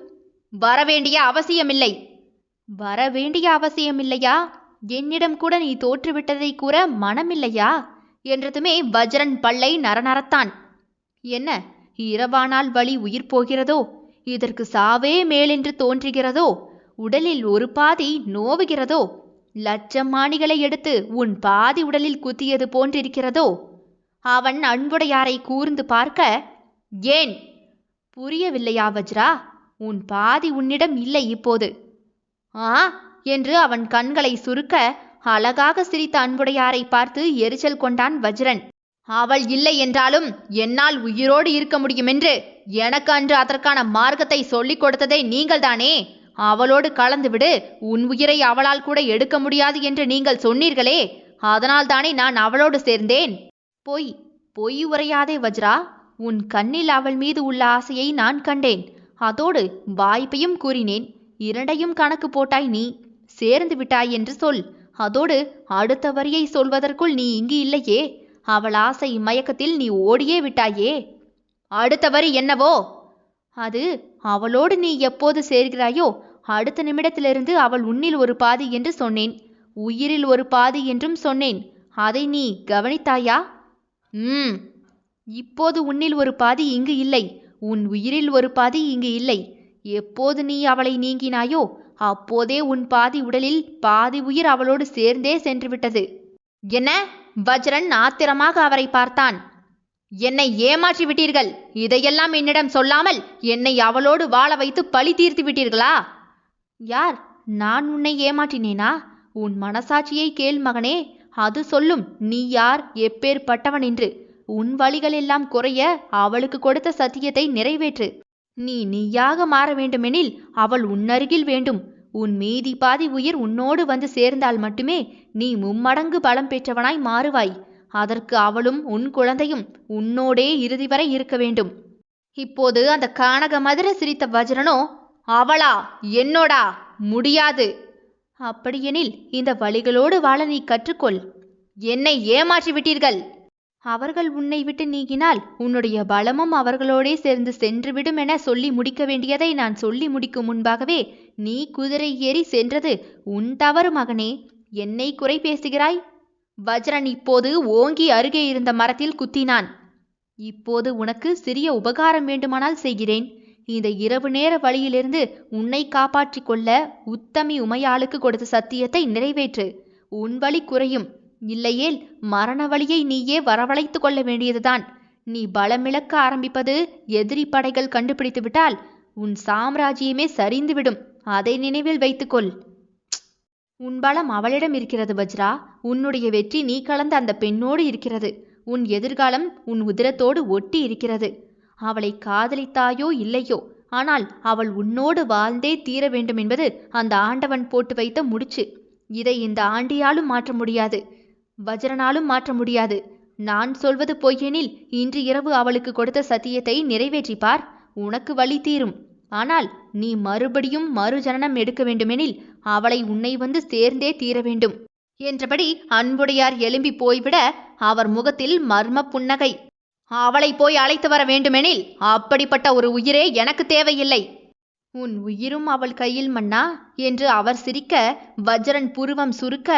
வரவேண்டிய அவசியமில்லை. வரவேண்டிய அவசியமில்லையா? என்னிடம் கூட நீ தோற்றுவிட்டதை கூற மனமில்லையா என்றதுமே வஜ்ரன் பல்லை நரநரத்தான். என்ன, இரவானால் வலி உயிர் போகிறதோ? இதற்கு சாவே மேலென்று தோன்றுகிறதோ? உடலில் ஒரு பாதி நோவுகிறதோ? லட்சம் மாணிகளை எடுத்து உன் பாதி உடலில் குத்தியது போன்றிருக்கிறதோ? அவன் அன்புடையாரை கூர்ந்து பார்க்க, ஏன் புரியவில்லையா வஜ்ரா? உன் பாதி உன்னிடம் இல்லை இப்போது. ஆ என்று அவன் கண்களை சுருக்க அழகாக சிரித்த அன்புடையாரை பார்த்து எரிச்சல் கொண்டான் வஜ்ரன். அவள் இல்லை என்றாலும் என்னால் உயிரோடு இருக்க முடியுமென்று எனக்கு அன்று அதற்கான மார்க்கத்தை சொல்லிக் கொடுத்ததே நீங்கள்தானே. அவளோடு கலந்துவிடு, உன் உயிரை அவளால் கூட எடுக்க முடியாது என்று நீங்கள் சொன்னீர்களே, அதனால்தானே நான் அவளோடு சேர்ந்தேன். பொய் உரையாதே வஜ்ரா. உன் கண்ணில் அவள் மீது உள்ள ஆசையை நான் கண்டேன். அதோடு வாய்ப்பையும் கூறினேன். இரண்டையும் கணக்கு போட்டாய் நீ. சேர்ந்து விட்டாய் என்று சொல். அதோடு அடுத்த வரியை சொல்வதற்குள் நீ இங்கு இல்லையே. அவள் ஆசை மயக்கத்தில் நீ ஓடியே விட்டாயே. அடுத்த வரி என்னவோ? அது அவளோடு நீ எப்போது சேர்கிறாயோ அடுத்த நிமிடத்திலிருந்து அவள் உன்னில் ஒரு பாதி என்று சொன்னேன். உயிரில் ஒரு பாதி என்றும் சொன்னேன். அதை நீ கவனித்தாயா? இப்போது உன்னில் ஒரு பாதி இங்கு இல்லை. உன் உயிரில் ஒரு பாதி இங்கு இல்லை. எப்போது நீ அவளை நீங்கினாயோ அப்போதே உன் பாதி உடலில் பாதி உயிர் அவளோடு சேர்ந்தே சென்று விட்டது. என்ன? வஜ்ரன் ஆத்திரமாக அவரை பார்த்தான். என்னை ஏமாற்றி விட்டீர்கள். இதையெல்லாம் என்னிடம் சொல்லாமல் என்னை அவளோடு வாழ வைத்து பழி தீர்த்து விட்டீர்களா? யார்? நான் உன்னை ஏமாற்றினேனா? உன் மனசாட்சியை கேள் மகனே. அது சொல்லும் நீ யார், எப்பேற்பட்டவன் என்று. உன் வழிகள் எல்லாம் குறைய அவளுக்கு கொடுத்த சத்தியத்தை நிறைவேற்று. நீயாக மாற வேண்டுமெனில் அவள் உன்னருகில் வேண்டும். உன் மீதி பாதி உயிர் உன்னோடு வந்து சேர்ந்தால் மட்டுமே நீ மும்மடங்கு பலம் பெற்றவனாய் மாறுவாய். அதற்கு அவளும் உன் குழந்தையும் உன்னோடே இறுதி வரை இருக்க வேண்டும். இப்போது அந்த கானக மதுர சிரித்த வஜ்ரனோ, அவளா? என்னோடா? முடியாது. அப்படியெனில் இந்த வழிகளோடு வாழ நீ கற்றுக்கொள். என்னை ஏமாற்றி விட்டீர்கள். அவர்கள் உன்னை விட்டு நீங்கினால் உன்னுடைய பலமும் அவர்களோடே சேர்ந்து சென்றுவிடும் என சொல்லி முடிக்க வேண்டியதை நான் சொல்லி முடிக்கும் முன்பாகவே நீ குதிரை ஏறி சென்றது உன் தவறு மகனே. என்னை குறை பேசுகிறாய்? வஜ்ரன் இப்போது ஓங்கி அருகே இருந்த மரத்தில் குத்தினான். இப்போது உனக்கு சிறிய உபகாரம் வேண்டுமானால் செய்கிறேன். இந்த இரவு நேர வழியிலிருந்து உன்னை காப்பாற்றிக் கொள்ள உத்தமி உமையாளுக்கு கொடுத்த சத்தியத்தை நிறைவேற்று. உன் வழி குறையும். இல்லையேல் மரண வழியை நீயே வரவழைத்து கொள்ள வேண்டியதுதான். நீ பலமிழக்க ஆரம்பிப்பது எதிரி படைகள் கண்டுபிடித்து விட்டால் உன் சாம்ராஜ்யமே சரிந்துவிடும். அதை நினைவில் வைத்துக்கொள். உன் பலம் அவளிடம் இருக்கிறது வஜ்ரா. உன்னுடைய வெற்றி நீ கலந்த அந்த பெண்ணோடு இருக்கிறது. உன் எதிர்காலம் உன் உதிரத்தோடு ஒட்டி இருக்கிறது. அவளை காதலித்தாயோ இல்லையோ, ஆனால் அவள் உன்னோடு வாழ்ந்தே தீர வேண்டும் என்பது அந்த ஆண்டவன் போட்டு வைத்த முடிச்சு. இதை இந்த ஆண்டியாலும் மாற்ற முடியாது, வஜ்ரனாலும் மாற்ற முடியாது. நான் சொல்வது பொய்யெனில் இன்று இரவு அவளுக்கு கொடுத்த சத்தியத்தை நிறைவேற்றிப்பார். உனக்கு வழி தீரும். ஆனால் நீ மறுபடியும் மறுஜனனம் எடுக்க வேண்டுமெனில் அவளை உன்னை வந்து சேர்ந்தே தீர வேண்டும் என்றபடி அன்புடையார் எழும்பி போய்விட அவர் முகத்தில் மர்ம புன்னகை. அவளை போய் அழைத்து வர வேண்டுமெனில் அப்படிப்பட்ட ஒரு உயிரே எனக்கு தேவையில்லை. உன் உயிரும் அவள் கையில் மன்னா என்று அவர் சிரிக்க வஜ்ரன் புருவம் சுருக்க,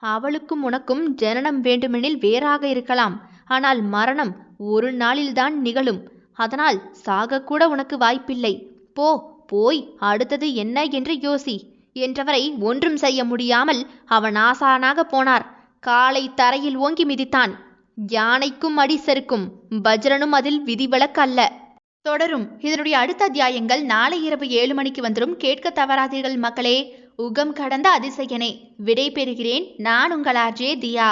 அவளுக்கும் உனக்கும் ஜனனம் வேண்டுமெனில் வேறாக இருக்கலாம். ஆனால் மரணம் ஒரு நாளில்தான் நிகழும். அதனால் சாகக்கூட உனக்கு வாய்ப்பில்லை. போ, போய் அடுத்தது என்ன என்று யோசி என்றவரை ஒன்றும் செய்ய முடியாமல் அவன் ஆசானாக போனார். காலை தரையில் ஓங்கி மிதித்தான். யானைக்கும் அடி செருக்கும். வஜ்ரனும் அதில் விதிவிலக்கு அல்ல. தொடரும். இதனுடைய அடுத்த அத்தியாயங்கள் நாளை இரவு 7 மணிக்கு வந்துடும். கேட்க தவறாதீர்கள் மக்களே. உகம் கடந்த அதிசயனே. விடை பெறுகிறேன். நான் உங்கள் ஆர்ஜே தியா.